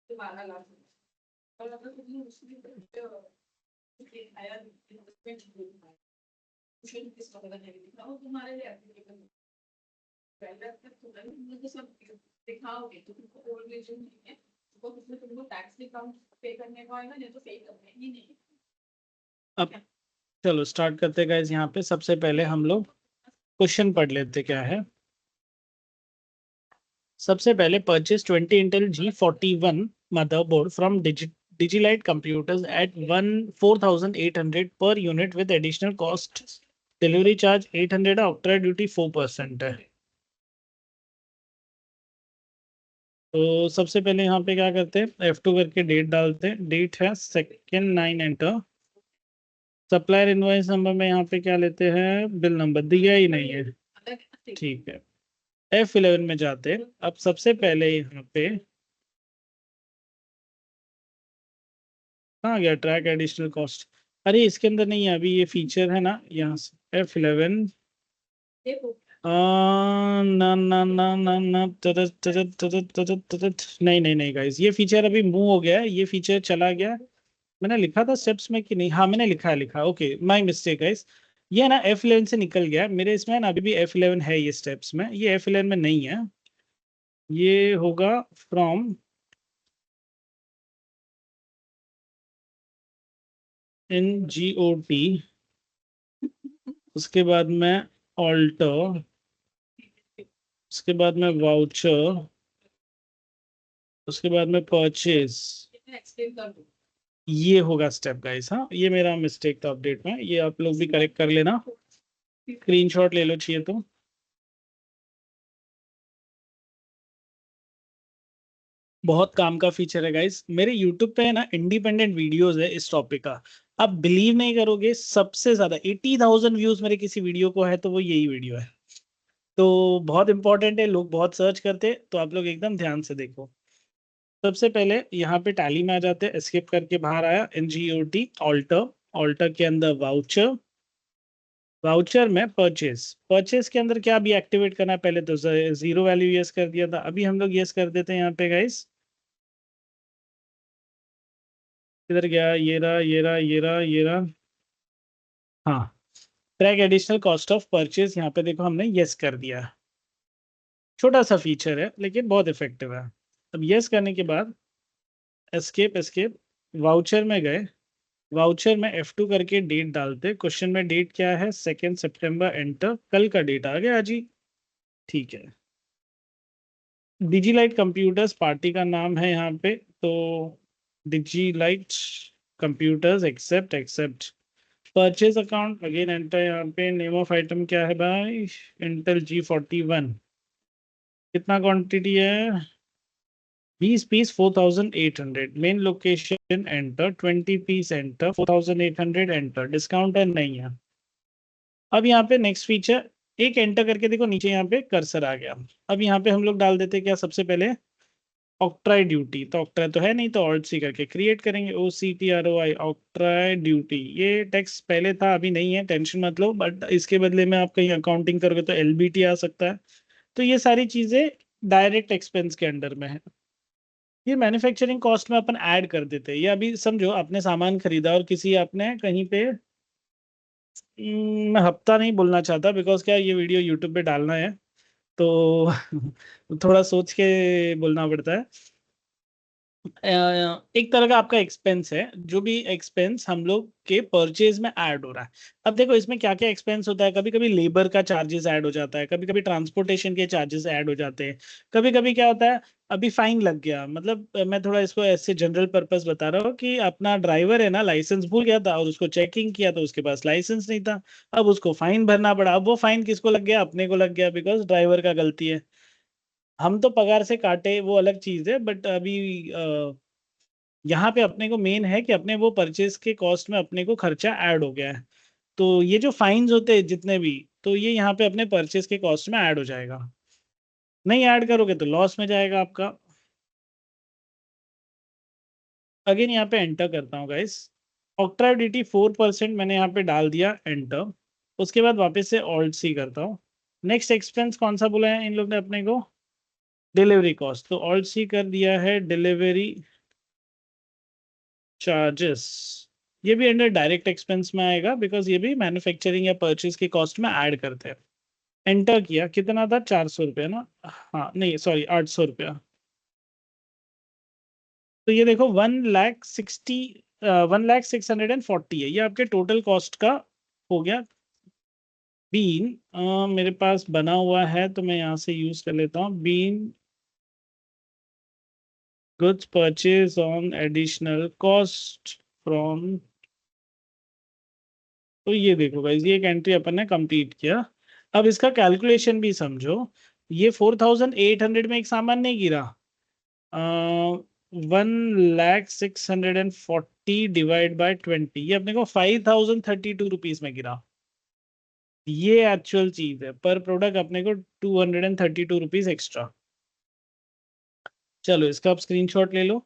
तो 12 लाख है. और अगर तुमने उसमें आया इन्वेस्टमेंट कुछ इस वगैरह नहीं दिखा वो तुम्हारे लिए एप्लीकेबल है. पहले तक तुमने तो सब दिखाओगे तो तुमको ओल्ड रीजन नहीं है तो उसमें तुमको टैक्स डिस्काउंट पे करने को आएगा, नहीं तो पे करने ही नहीं. अब चलो स्टार्ट करते गाइस. यहाँ पे सबसे पहले हम लोग क्वेश्चन पढ़ लेते क्या है. सबसे पहले purchase 20 Intel G41 motherboard from Digilite Computers at 4,800 per unit with additional cost. Delivery charge 800 है, ऑक्ट्रा ड्यूटी 4% है. तो सबसे पहले यहाँ पे क्या करते हैं, F2 करके डेट डालते हैं. डेट है 2/9 एंटर. सप्लायर इनवॉइस नंबर में यहाँ पे क्या लेते हैं, बिल नंबर दिया ही नहीं है. ठीक है. F11 में जाते हैं. अब सबसे पहले यहाँ पे कहाँ गया ट्रैक एडिशनल कॉस्ट. अरे इसके अंदर नहीं है अभी, ये फीचर है ना यहाँ से F11. ना ना ना ना ना नहीं नहीं नहीं गाइस, ये फीचर अभी मूव हो गया है. ये फीचर चला गया. मैंने लिखा था स्टेप्स में कि नहीं, हाँ मैंने लिखा ओके, माय मिस्टेक गाइस. ये ना F11 से निकल गया मेरे इसमें ना. अभी भी F11 है ये स्टेप्स में, ये F11 में नहीं है. ये होगा फ्रॉम इन GOT. उसके बाद में ऑल्टर. उसके बाद में वाउचर. उसके बाद में परचेज. ये होगा स्टेप गाइस. हाँ ये मेरा मिस्टेक था अपडेट में, ये आप लोग भी करेक्ट कर लेना. स्क्रीनशॉट ले लो चाहिए तो. बहुत काम का फीचर है गाइस. मेरे यूट्यूब पे है ना इंडिपेंडेंट वीडियोस है इस टॉपिक का. आप बिलीव नहीं करोगे, सबसे ज्यादा 80,000 व्यूज मेरे किसी वीडियो को है तो वो यही वीडियो है. तो बहुत इंपॉर्टेंट है, लोग बहुत सर्च करते हैं, तो आप लोग एकदम ध्यान से देखो. सबसे पहले यहाँ पे टैली में आ जाते हैं. एस्केप करके बाहर आया. NGOT alter. ऑल्टर के अंदर वाउचर. वाउचर में परचेज. परचेज के अंदर क्या भी एक्टिवेट करना है, पहले तो जीरो वैल्यू यस कर दिया था, अभी हम लोग यस कर देते हैं यहाँ पे गाइस. किधर गया, ये रहा ये रहा ये रहा ये रहा. हाँ, track additional cost of purchase, यहाँ पे देखो हमने यस कर दिया. छोटा सा फीचर है लेकिन बहुत इफेक्टिव है. अब यस करने के बाद एस्केप एस्केप. वाउचर में गए. वाउचर में F2 करके डेट डालते. क्वेश्चन में डेट क्या है, 2 सितंबर एंटर. कल का डेट आ गया जी. ठीक है. डिजीलाइट कंप्यूटर्स पार्टी का नाम है यहाँ पे, तो Digilite computers. Accept accept. Purchase account again enter. यहाँ पे नेम ऑफ आइटम क्या है भाई, इंटेल G41. कितना क्वांटिटी है? 20 piece 4800, main location enter, 20 piece enter, 4800 enter, discount है नहीं है। अब यहाँ पे नेक्स्ट फीचर, एक एंटर करके देखो नीचे यहाँ पे कर्सर आ गया। अब यहाँ पे हम लोग डाल देते क्या सबसे पहले, ऑक्ट्राई ड्यूटी। तो ऑक्ट्राई तो है नहीं, तो ऑल्ट सी करके क्रिएट करेंगे, OCTROI, ऑक्ट्राई ड्यूटी। ये टैक्स पहले था, अभी नहीं है, टेंशन मत लो, बट इसके बदले में आप कहीं अकाउंटिंग करोगे तो LBT आ सकता है। तो ये सारी चीजें डायरेक्ट एक्सपेंस के अंडर में है। ये मैन्युफैक्चरिंग कॉस्ट में अपन ऐड कर देते हैं। ये अभी समझो आपने सामान खरीदा और किसी आपने कहीं पे, मैं हफ्ता नहीं बोलना चाहता बिकॉज क्या ये वीडियो यूट्यूब पे डालना है, तो थोड़ा सोच के बोलना पड़ता है। एक तरह का आपका एक्सपेंस है, जो भी एक्सपेंस हम लोग के परचेज में ऐड हो रहा है। अब देखो इसमें क्या क्या एक्सपेंस होता है, कभी कभी लेबर का चार्जेस ऐड हो जाता है, कभी कभी ट्रांसपोर्टेशन के चार्जेस ऐड हो जाते हैं, कभी कभी क्या होता है, अभी फाइन लग गया, मतलब मैं थोड़ा इसको ऐसे जनरल पर्पस बता रहा हूँ कि अपना ड्राइवर है ना, लाइसेंस भूल गया था और उसको चेकिंग किया तो उसके पास लाइसेंस नहीं था। अब उसको फाइन भरना पड़ा। अब वो फाइन किसको लग गया? अपने को लग गया, बिकॉज ड्राइवर का गलती है। हम तो पगार से काटे, वो अलग चीज है, बट अभी यहाँ पे अपने को मेन है कि अपने वो परचेज के कॉस्ट में अपने को खर्चा ऐड हो गया है। तो ये जो फाइन्स होते हैं जितने भी, तो ये यहाँ पे अपने परचेज के कॉस्ट में ऐड हो जाएगा। नहीं ऐड करोगे तो लॉस में जाएगा आपका। अगेन यहाँ पे एंटर करता हूँ गाइस, ऑक्ट्रा dt 4% मैंने यहाँ पे डाल दिया, एंटर। उसके बाद वापस से ऑल्ट सी करता हूँ। नेक्स्ट एक्सपेंस कौन सा बोला है इन लोग ने अपने को? Delivery cost. तो ऑल्ट सी कर दिया है, डिलीवरी चार्जेस। ये भी अंडर डायरेक्ट एक्सपेंस में आएगा, बिकॉज ये भी मैन्युफैक्चरिंग या परचेज की कॉस्ट में ऐड करते हैं। एंटर किया, कितना था? 400 रुपया ना? हाँ नहीं सॉरी, 800 रुपया। तो ये देखो 1,60,1,640 है, ये आपके टोटल कॉस्ट का हो गया। बीन मेरे पास बना हुआ है तो मैं यहाँ से यूज कर लेता हूँ, been goods purchase on additional cost from. तो ये देखो गाइस, ये एक एंट्री अपन ने कंप्लीट किया। अब इसका कैलकुलेशन भी समझो। ये 4,800 में एक सामान नहीं गिरा, 1,06,40 डिवाइड बाय 20, ये अपने को 5,032 रुपीज में गिरा। ये एक्चुअल चीज है, पर प्रोडक्ट अपने को 232 रुपीज एक्स्ट्रा। चलो इसका आप स्क्रीनशॉट ले लो।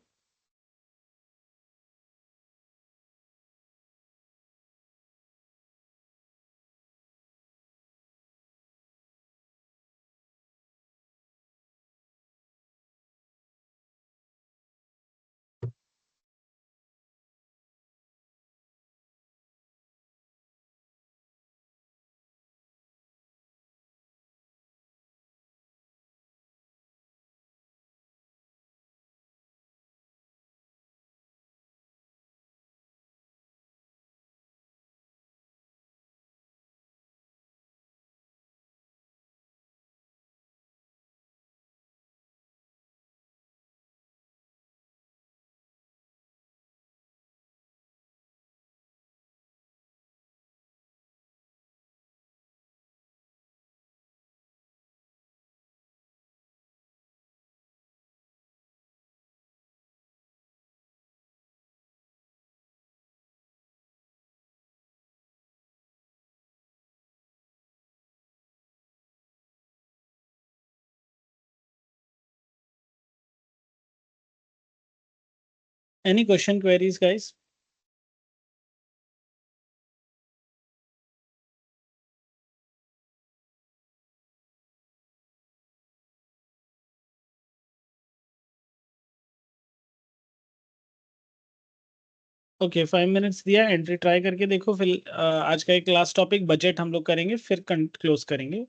Any question queries guys? Okay 5 minutes दिया, एंट्री ट्राई करके देखो। फिर आज का एक लास्ट टॉपिक बजट हम लोग करेंगे, फिर क्लोज करेंगे।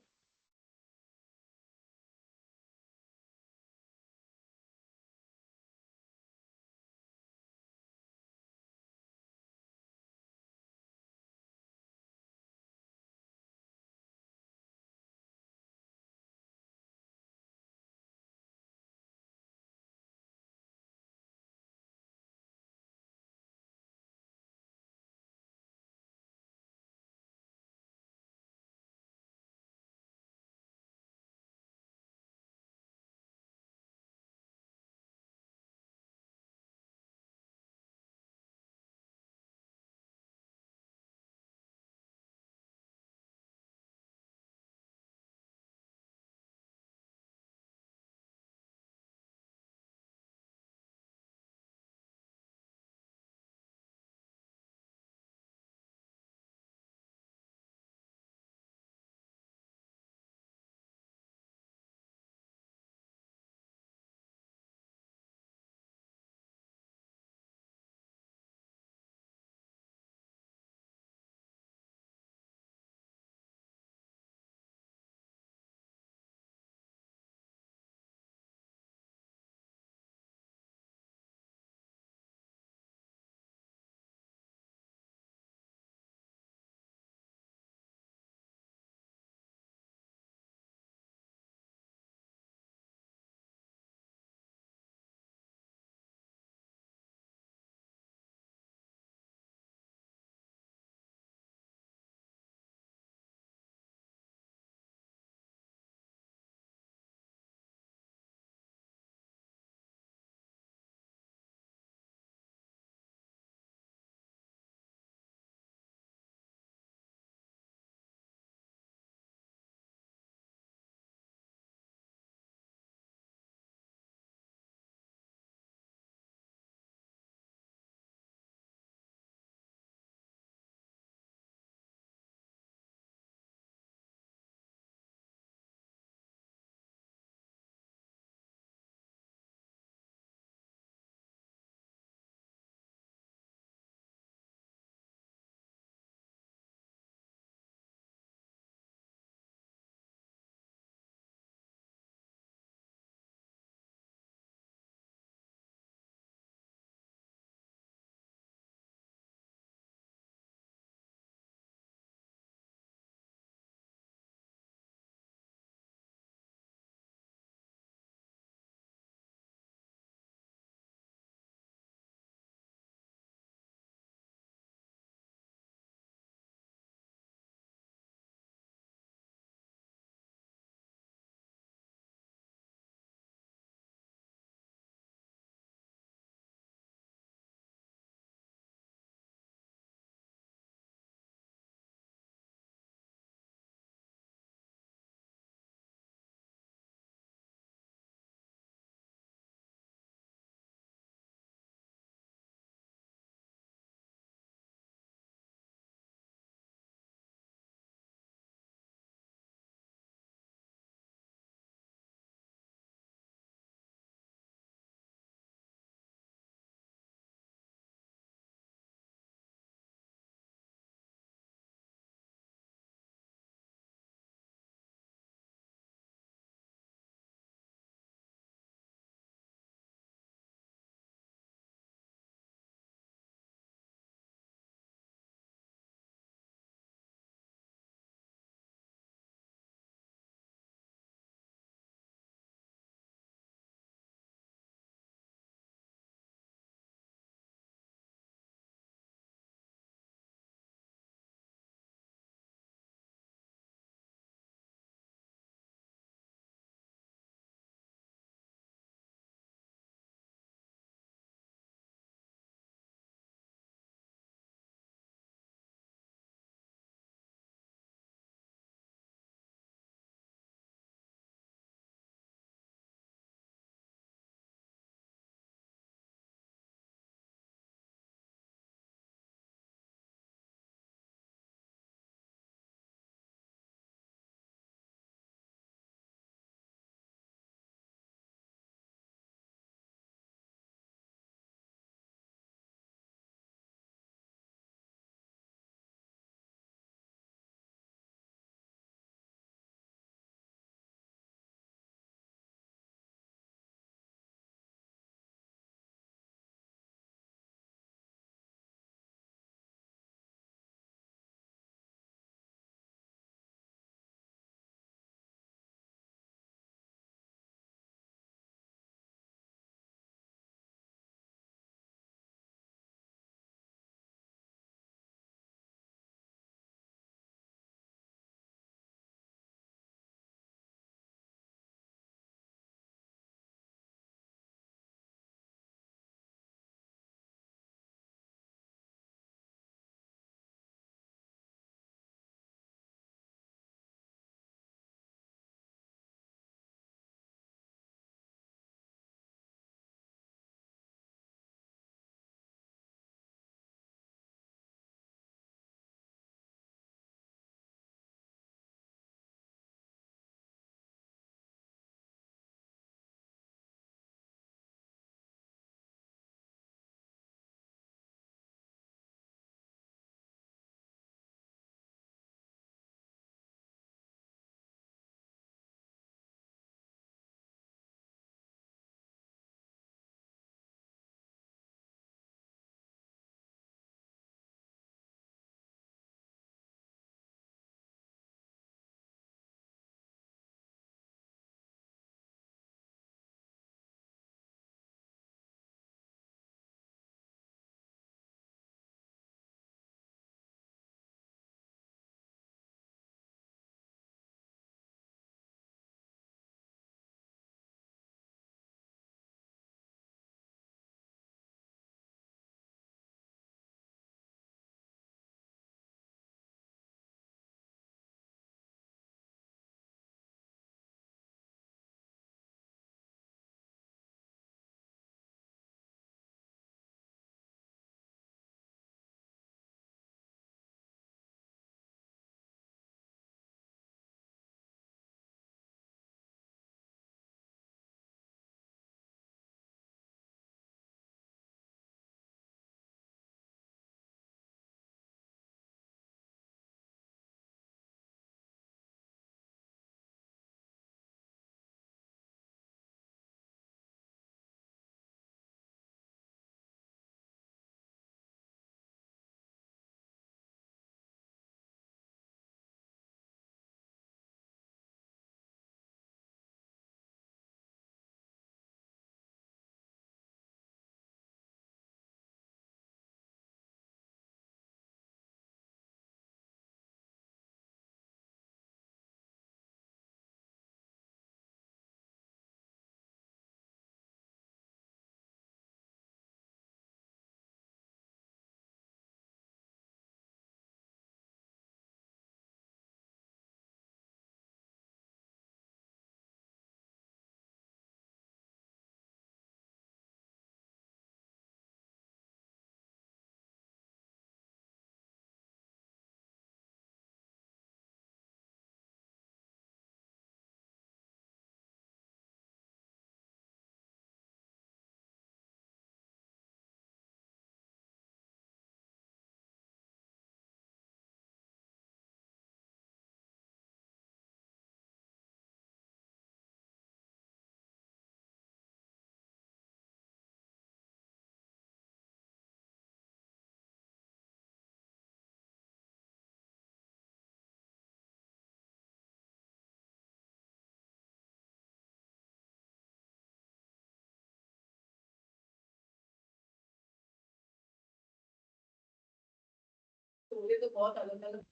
बोले तो बहुत अलग अलग।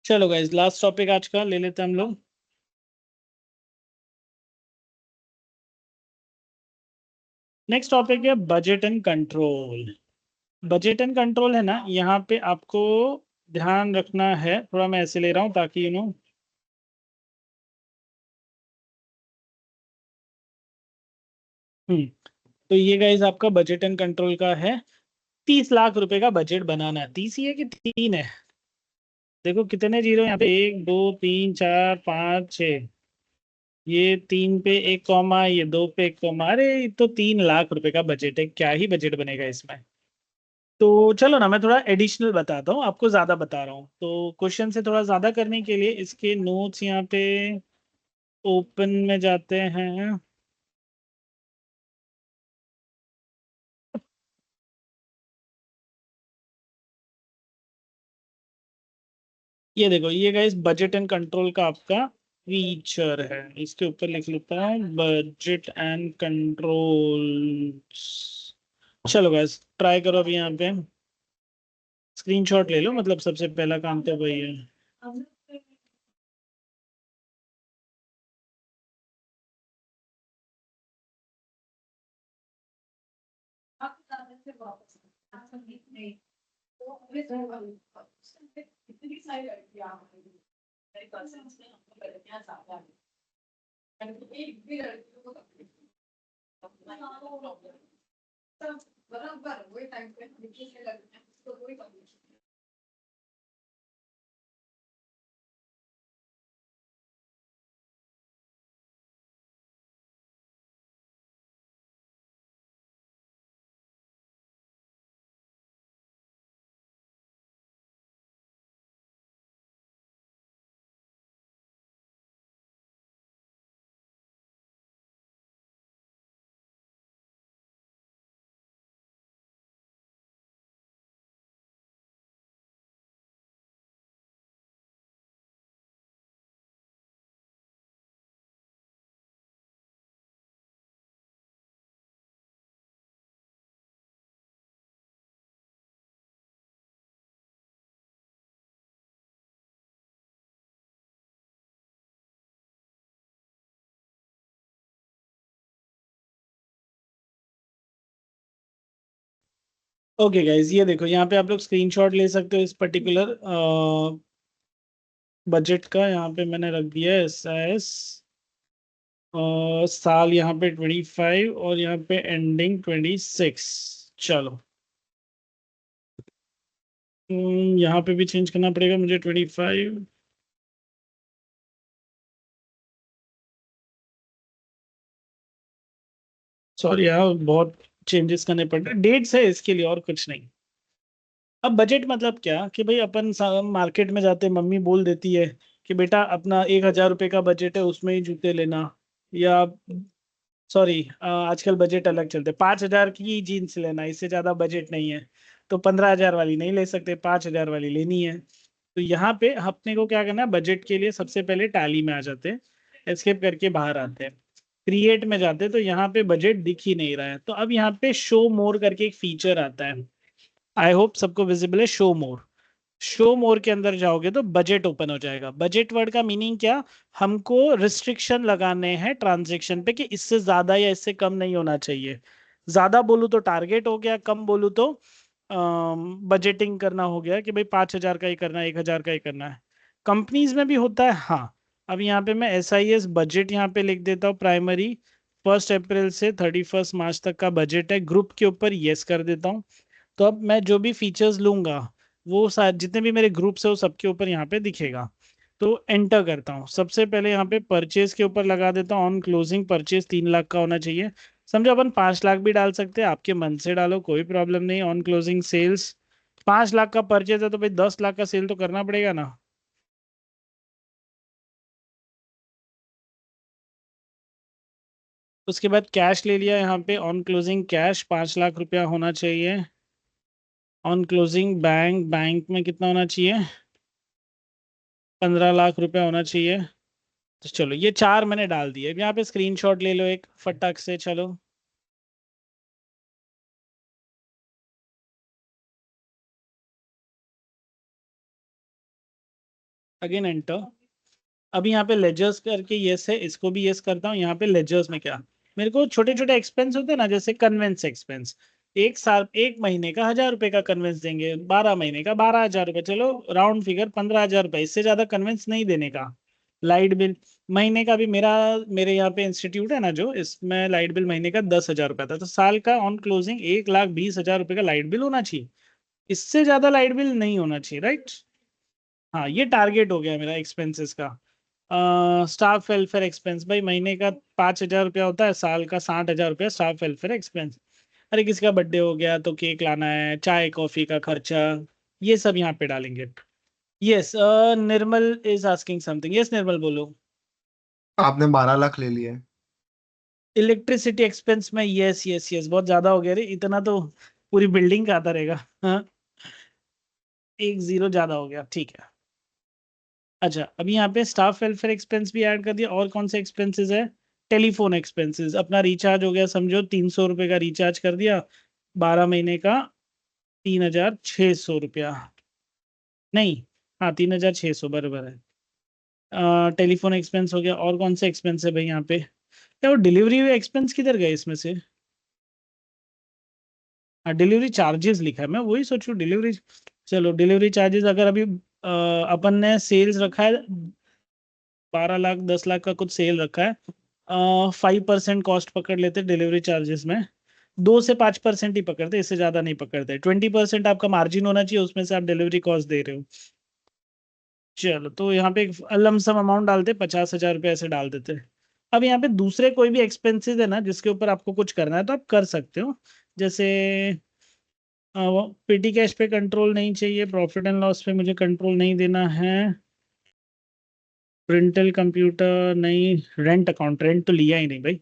चलो गाइज लास्ट टॉपिक आज का ले लेते हैं हम लोग। नेक्स्ट टॉपिक है budget and control. Budget and control है ना, यहाँ पे आपको ध्यान रखना है, थोड़ा मैं ऐसे ले रहा हूँ ताकि हम्म तो ये गाइज आपका बजट एंड कंट्रोल का है। 30 लाख रुपए का बजट बनाना है। 30 ही है कि 3 है? देखो कितने जीरो यहाँ पे, 1 2 3 4 5 6। ये 3 पे एक कॉमा, ये 2 पे एक कॉमा। अरे ये तो 3 लाख रुपए का बजट है, क्या ही बजट बनेगा इसमें। तो चलो ना, मैं थोड़ा एडिशनल बताता हूँ, आपको ज्यादा बता रहा हूँ। तो क्वेश्चन से थोड़ा ज्यादा करने के लिए इसके नोट्स यहाँ पे ओपन में जाते हैं। ये देखो, ये गाइस बजट एंड कंट्रोल का आपका फीचर है। इसके ऊपर लिख लेता हूँ बजट एंड कंट्रोल। चलो गाइस ट्राई करो अभी यहाँ पे स्क्रीनशॉट ले लो, मतलब सबसे पहला काम तो वही है। इतनी सारी लड़कियां मेरे कजिन्स में हमको लड़कियां ज्यादा है। एक भी लड़कियों को बराबर वही टाइम पे लड़कियां तो कोई कंडीशन। ओके गाइज, ये देखो यहाँ पे आप लोग स्क्रीनशॉट ले सकते हो इस पर्टिकुलर बजट का। यहाँ पे मैंने रख दिया है एस साल यहाँ पे 25 और यहाँ पे एंडिंग 26। चलो यहाँ पे भी चेंज करना पड़ेगा मुझे 25। सॉरी यार, बहुत चेंजेस करने पड़ रहे, डेट्स है इसके लिए और कुछ नहीं। अब बजट मतलब क्या कि भाई अपन मार्केट में जाते, मम्मी बोल देती है कि बेटा अपना 1,000 रुपये का बजट है, उसमें ही जूते लेना। या सॉरी, आजकल बजट अलग चलते, 5,000 की जीन्स लेना, इससे ज्यादा बजट नहीं है। तो 15,000 वाली नहीं ले सकते, 5,000 वाली लेनी है। तो यहाँ पे अपने को क्या करना है, बजट के लिए सबसे पहले टैली में आ जाते हैं, एस्केप करके बाहर आते हैं, क्रिएट में जाते हैं। तो यहाँ पे बजट दिख ही नहीं रहा है, तो अब यहाँ पे शो मोर करके एक फीचर आता है। आई होप सबको विजिबल है शो मोर। शो मोर के अंदर जाओगे तो बजट ओपन हो जाएगा। बजट वर्ड का मीनिंग क्या, हमको रिस्ट्रिक्शन लगाने हैं ट्रांजेक्शन पे कि इससे ज्यादा या इससे कम नहीं होना चाहिए। ज्यादा बोलूँ तो टारगेट हो गया, कम बोलूँ तो बजटिंग करना हो गया कि भाई 5,000 का ही करना है, 1,000 का ही करना है। कंपनीज में भी होता है हाँ। अब यहाँ पे मैं SIS बजट यहाँ पे लिख देता हूँ प्राइमरी, 1 अप्रैल से 31 मार्च तक का बजट है, ग्रुप के ऊपर यस कर देता हूँ। तो अब मैं जो भी फीचर्स लूंगा वो जितने भी मेरे ग्रुप्स है वो सबके ऊपर यहाँ पे दिखेगा। तो एंटर करता हूँ, सबसे पहले यहाँ पे परचेज के ऊपर लगा देता हूँ ऑन क्लोजिंग परचेज 3 लाख का होना चाहिए। समझो अपन 5 लाख भी डाल सकते हैं, आपके मन से डालो कोई प्रॉब्लम नहीं। ऑन क्लोजिंग सेल्स 5 लाख का परचेज है तो भाई 10 लाख का सेल तो करना पड़ेगा ना। उसके बाद कैश ले लिया, यहाँ पे ऑन क्लोजिंग कैश 5 लाख रुपया होना चाहिए। ऑन क्लोजिंग बैंक में कितना होना चाहिए? 15 लाख रुपए होना चाहिए। तो चलो ये 4 मैंने डाल दिए। अब यहाँ पे स्क्रीनशॉट ले लो एक फटाक से। चलो अगेन एंटर। अभी यहाँ पे लेजर्स करके यस है, इसको भी यस करता हूँ। यहाँ पे लेजर्स में क्या, मेरे को छोटे छोटे एक्सपेंस होते हैं ना, जैसे कन्वेंस एक्सपेंस। एक साल, एक महीने का 1000 रुपए का कन्वेंस देंगे, 12 महीने का 12 हजार रुपए, चलो राउंड फिगर 15 हजार रुपए, इससे ज्यादा कन्वेंस नहीं देने का। लाइट बिल महीने का भी मेरे यहाँ पे इंस्टीट्यूट है ना, जो इसमें लाइट बिल महीने का 10 हजार रुपया था, तो साल का ऑन क्लोजिंग 1,20,000 रुपए का लाइट बिल होना चाहिए। इससे ज्यादा लाइट बिल नहीं होना चाहिए, राइट। हाँ ये टारगेट हो गया मेरा एक्सपेंसेस का। स्टाफ वेलफेयर एक्सपेंस भाई महीने का 5 हजार रुपया होता है, साल का 60 हजार रुपया स्टाफ वेलफेयर एक्सपेंस। अरे किसी का बर्थडे हो गया तो केक लाना है, चाय कॉफी का खर्चा, ये सब यहाँ पे डालेंगे। Yes, Nirmal is asking something. Yes Nirmal बोलो। आपने 12 लाख ले लिए। इलेक्ट्रिसिटी एक्सपेंस में यस यस यस, बहुत ज्यादा हो गया रे, इतना तो पूरी बिल्डिंग का आता रहेगा। हाँ, एक जीरो ज्यादा हो गया, ठीक है। अच्छा अभी यहाँ पे स्टाफ वेलफेयर एक्सपेंस भी ऐड कर दिया। और कौन से एक्सपेंसेस है? टेलीफोन एक्सपेंसेस, अपना रिचार्ज हो गया, समझो 300 रुपये का रिचार्ज कर दिया, 12 महीने का 3,600 रुपया। नहीं, हाँ 3,600 बराबर है। टेलीफोन एक्सपेंस हो गया। और कौन से एक्सपेंस है भाई यहाँ पे? क्या वो डिलीवरी एक्सपेंस किधर गए इसमें से? हाँ डिलीवरी चार्जेस लिखा है, मैं वही सोचूं डिलीवरी। चलो डिलीवरी चार्जेस अगर अभी अपन ने सेल्स रखा है 12 लाख, 10 लाख का कुछ सेल रखा है, 5% कॉस्ट पकड़ लेते डिलीवरी चार्जेस में। 2 से 5% ही पकड़ते, इससे ज्यादा नहीं पकड़ते। 20% आपका मार्जिन होना चाहिए, उसमें से आप डिलीवरी कॉस्ट दे रहे हो। चलो तो यहाँ पे एक लमसम अमाउंट डालते, 50 हजार रुपये ऐसे डाल देते। अब यहाँ पे दूसरे कोई भी एक्सपेंसेस है ना जिसके ऊपर आपको कुछ करना है तो आप कर सकते हो। जैसे पेटी कैश पे कंट्रोल नहीं चाहिए, प्रॉफिट एंड लॉस पे मुझे कंट्रोल नहीं देना है, प्रिंटल कंप्यूटर नहीं, रेंट अकाउंट, रेंट तो लिया ही नहीं भाई।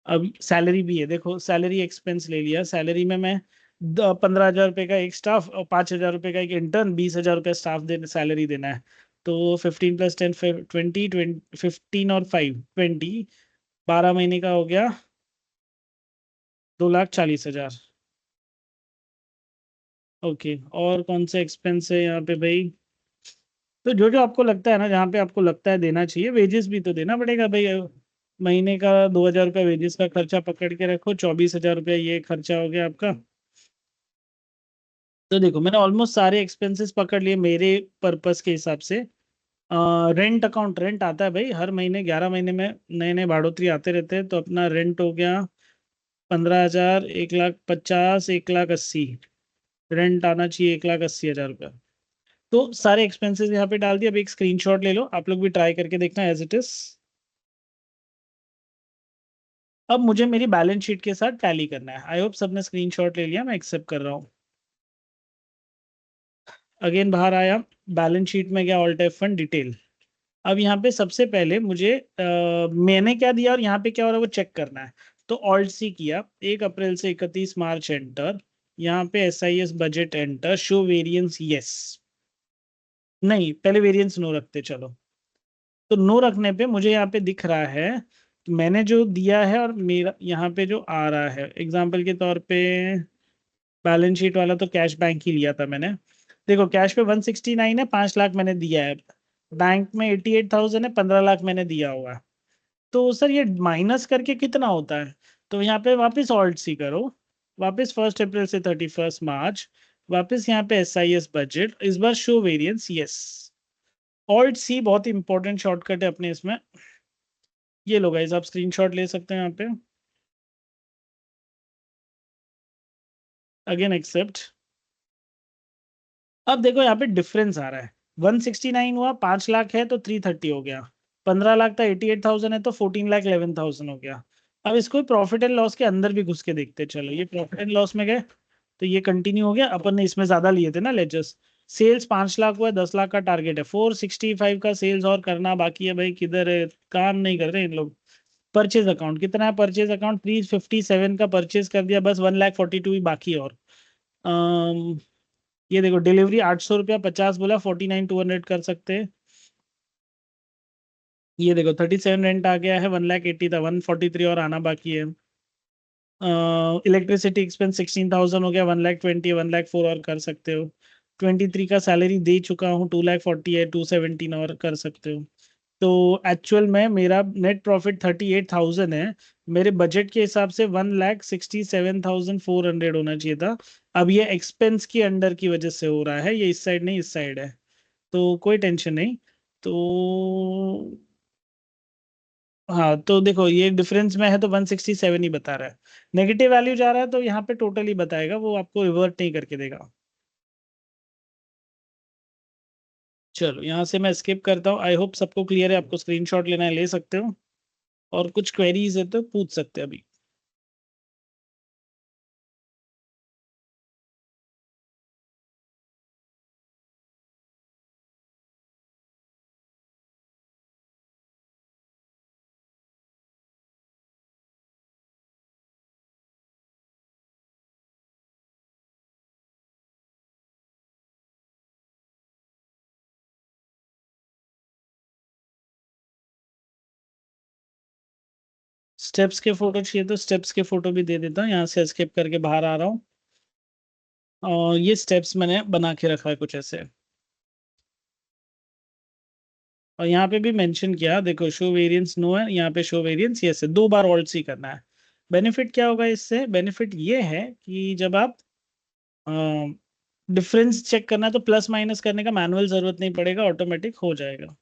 अब सैलरी भी है, देखो सैलरी एक्सपेंस ले लिया। सैलरी में मैं 15 हजार रुपये का एक स्टाफ और 5 हजार रुपये का एक इंटर्न, 20 हजार रुपये स्टाफ देने सैलरी देना है। तो 15 + 10 20, 15 और 5 20, 12 महीने का हो गया 2,40,000। ओके, और कौन से एक्सपेंस है यहाँ पे भाई? तो जो जो आपको लगता है ना, जहाँ पे आपको लगता है देना चाहिए, वेजेस भी तो देना पड़ेगा भाई। महीने का 2,000 रुपया वेजेस का खर्चा पकड़ के रखो, 24,000 रुपया ये खर्चा हो गया आपका। तो देखो मैंने ऑलमोस्ट सारे एक्सपेंसेस पकड़ लिए मेरे पर्पस के हिसाब से। रेंट अकाउंट, रेंट आता है भाई हर महीने, 11 महीने में नए नए भाड़ोतरी आते रहते हैं, तो अपना रेंट हो गया 15,000, 1,50,000, 1,80,000। रेंट आना चाहिए 1,80,000 रुपया। तो सारे एक्सपेंसेस यहाँ पे डाल दिए। अब एक स्क्रीनशॉट ले लो, आप लोग भी ट्राई करके देखना एज इट इज। अब मुझे मेरी बैलेंस शीट के साथ टैली करना है। आई होप सबने स्क्रीनशॉट ले लिया, मैं एक्सेप्ट कर रहा हूँ। अगेन बाहर आया, बैलेंस शीट में गया, ऑल टाइप फंड डिटेल। अब यहाँ पे सबसे पहले मुझे मैंने क्या दिया और यहाँ पे क्या हो रहा है वो चेक करना है। तो ऑल्ट सी किया, 1 अप्रैल से 31 मार्च एंटर, यहाँ पे SIS budget enter, show variance yes. नहीं, पहले वेरिएंस नो रखते चलो। तो नो रखने पे मुझे यहाँ पे दिख रहा है कि मैंने जो दिया है और मेरा यहाँ पे जो आ रहा है, एग्जाम्पल के तौर पे बैलेंस शीट वाला तो कैश बैंक ही लिया था मैंने। देखो कैश पे 169 है, 5 लाख मैंने दिया है। बैंक में 88,000 है, 15 लाख मैंने दिया हुआ है। तो सर ये माइनस करके कितना होता है? तो यहाँ पे वापस ऑल्ट सी करो, वापस 1 अप्रैल से 31 मार्च, वापस यहाँ पे SIS बजट, इस बार show variance yes. Alt C बहुत इंपॉर्टेंट शॉर्टकट है अपने इसमें। ये लो गाइस, आप स्क्रीनशॉट ले सकते हैं यहाँ पे। Again accept. अब देखो यहाँ पे डिफरेंस आ रहा है, 169 हुआ, 5 लाख है तो 330 हो गया, 15 लाख था 88,000 है तो 14,11,000 हो गया। अब इसको प्रॉफिट एंड लॉस के अंदर भी घुस के देखते हैं। चलो ये प्रॉफिट एंड लॉस में गए तो ये कंटिन्यू हो गया, अपन ने इसमें ज्यादा लिए थे ना लेजर्स। सेल्स 5 लाख हुआ, 10 लाख का टारगेट है, 465 का सेल्स और करना बाकी है भाई। किधर है, काम नहीं कर रहे इन लोग। परचेज अकाउंट कितना है? परचेज अकाउंट 357 का परचेज कर दिया, बस 1,42,000 ही बाकी है। और ये देखो डिलीवरी 800 रुपया 50 बोला, 49,200 कर सकते हैं। ये देखो 37 रेंट आ गया है, 1,80,000 था, 143 और आना बाकी है। इलेक्ट्रिसिटी एक्सपेंस 16,000 हो गया, 1,20,000, 1,04,000 और कर सकते हो। 23 का सैलरी दे चुका हूँ, 2,40,000 है, 217 और कर सकते हो। तो एक्चुअल में मेरा नेट प्रॉफिट 38,000 है। मेरे बजट के हिसाब से 1,67,400 होना चाहिए था। अब ये एक्सपेंस की अंडर की वजह से हो रहा है, ये इस साइड नहीं इस साइड है। तो कोई टेंशन नहीं। तो हाँ, तो देखो ये डिफरेंस में है तो 167 ही बता रहा है। नेगेटिव वैल्यू जा रहा है तो यहाँ पे टोटल ही बताएगा, वो आपको रिवर्ट नहीं करके देगा। चलो यहाँ से मैं स्किप करता हूँ। आई होप सबको क्लियर है, आपको स्क्रीनशॉट लेना है ले सकते हो, और कुछ क्वेरीज है तो पूछ सकते हैं अभी। स्टेप्स के फोटो चाहिए तो स्टेप्स के फोटो भी दे देता हूँ, यहाँ से स्किप करके बाहर आ रहा हूँ। और ये स्टेप्स मैंने बना के रखा है कुछ ऐसे। और यहाँ पे भी मेंशन किया, देखो शो वेरिएंस नो है, यहाँ पे शो वेरिएंस यस है, 2 बार ऑल्ट सी करना है। बेनिफिट क्या होगा इससे? बेनिफिट ये है कि जब आप डिफरेंस चेक करना है तो प्लस माइनस करने का मैनुअल जरूरत नहीं पड़ेगा, ऑटोमेटिक हो जाएगा।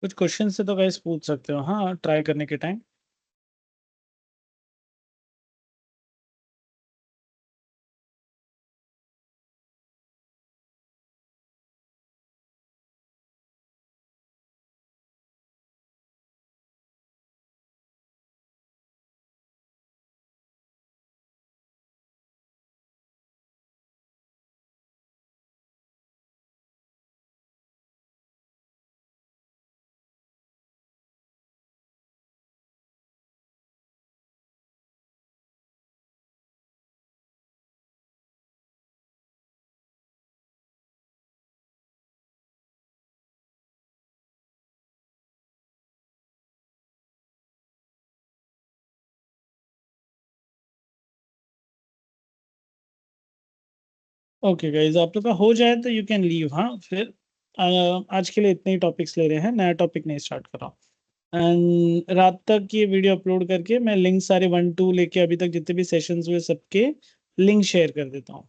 कुछ क्वेश्चन से तो गाइस पूछ सकते हो, हाँ ट्राई करने के टाइम। ओके गाइज, आप लोग का हो जाए तो यू कैन लीव। हाँ, फिर आज के लिए इतने ही टॉपिक्स ले रहे हैं, नया टॉपिक नहीं स्टार्ट कर रहा हूँ। एंड रात तक ये वीडियो अपलोड करके मैं लिंक सारे 1 2 लेके अभी तक जितने भी सेशंस हुए सबके लिंक शेयर कर देता हूँ।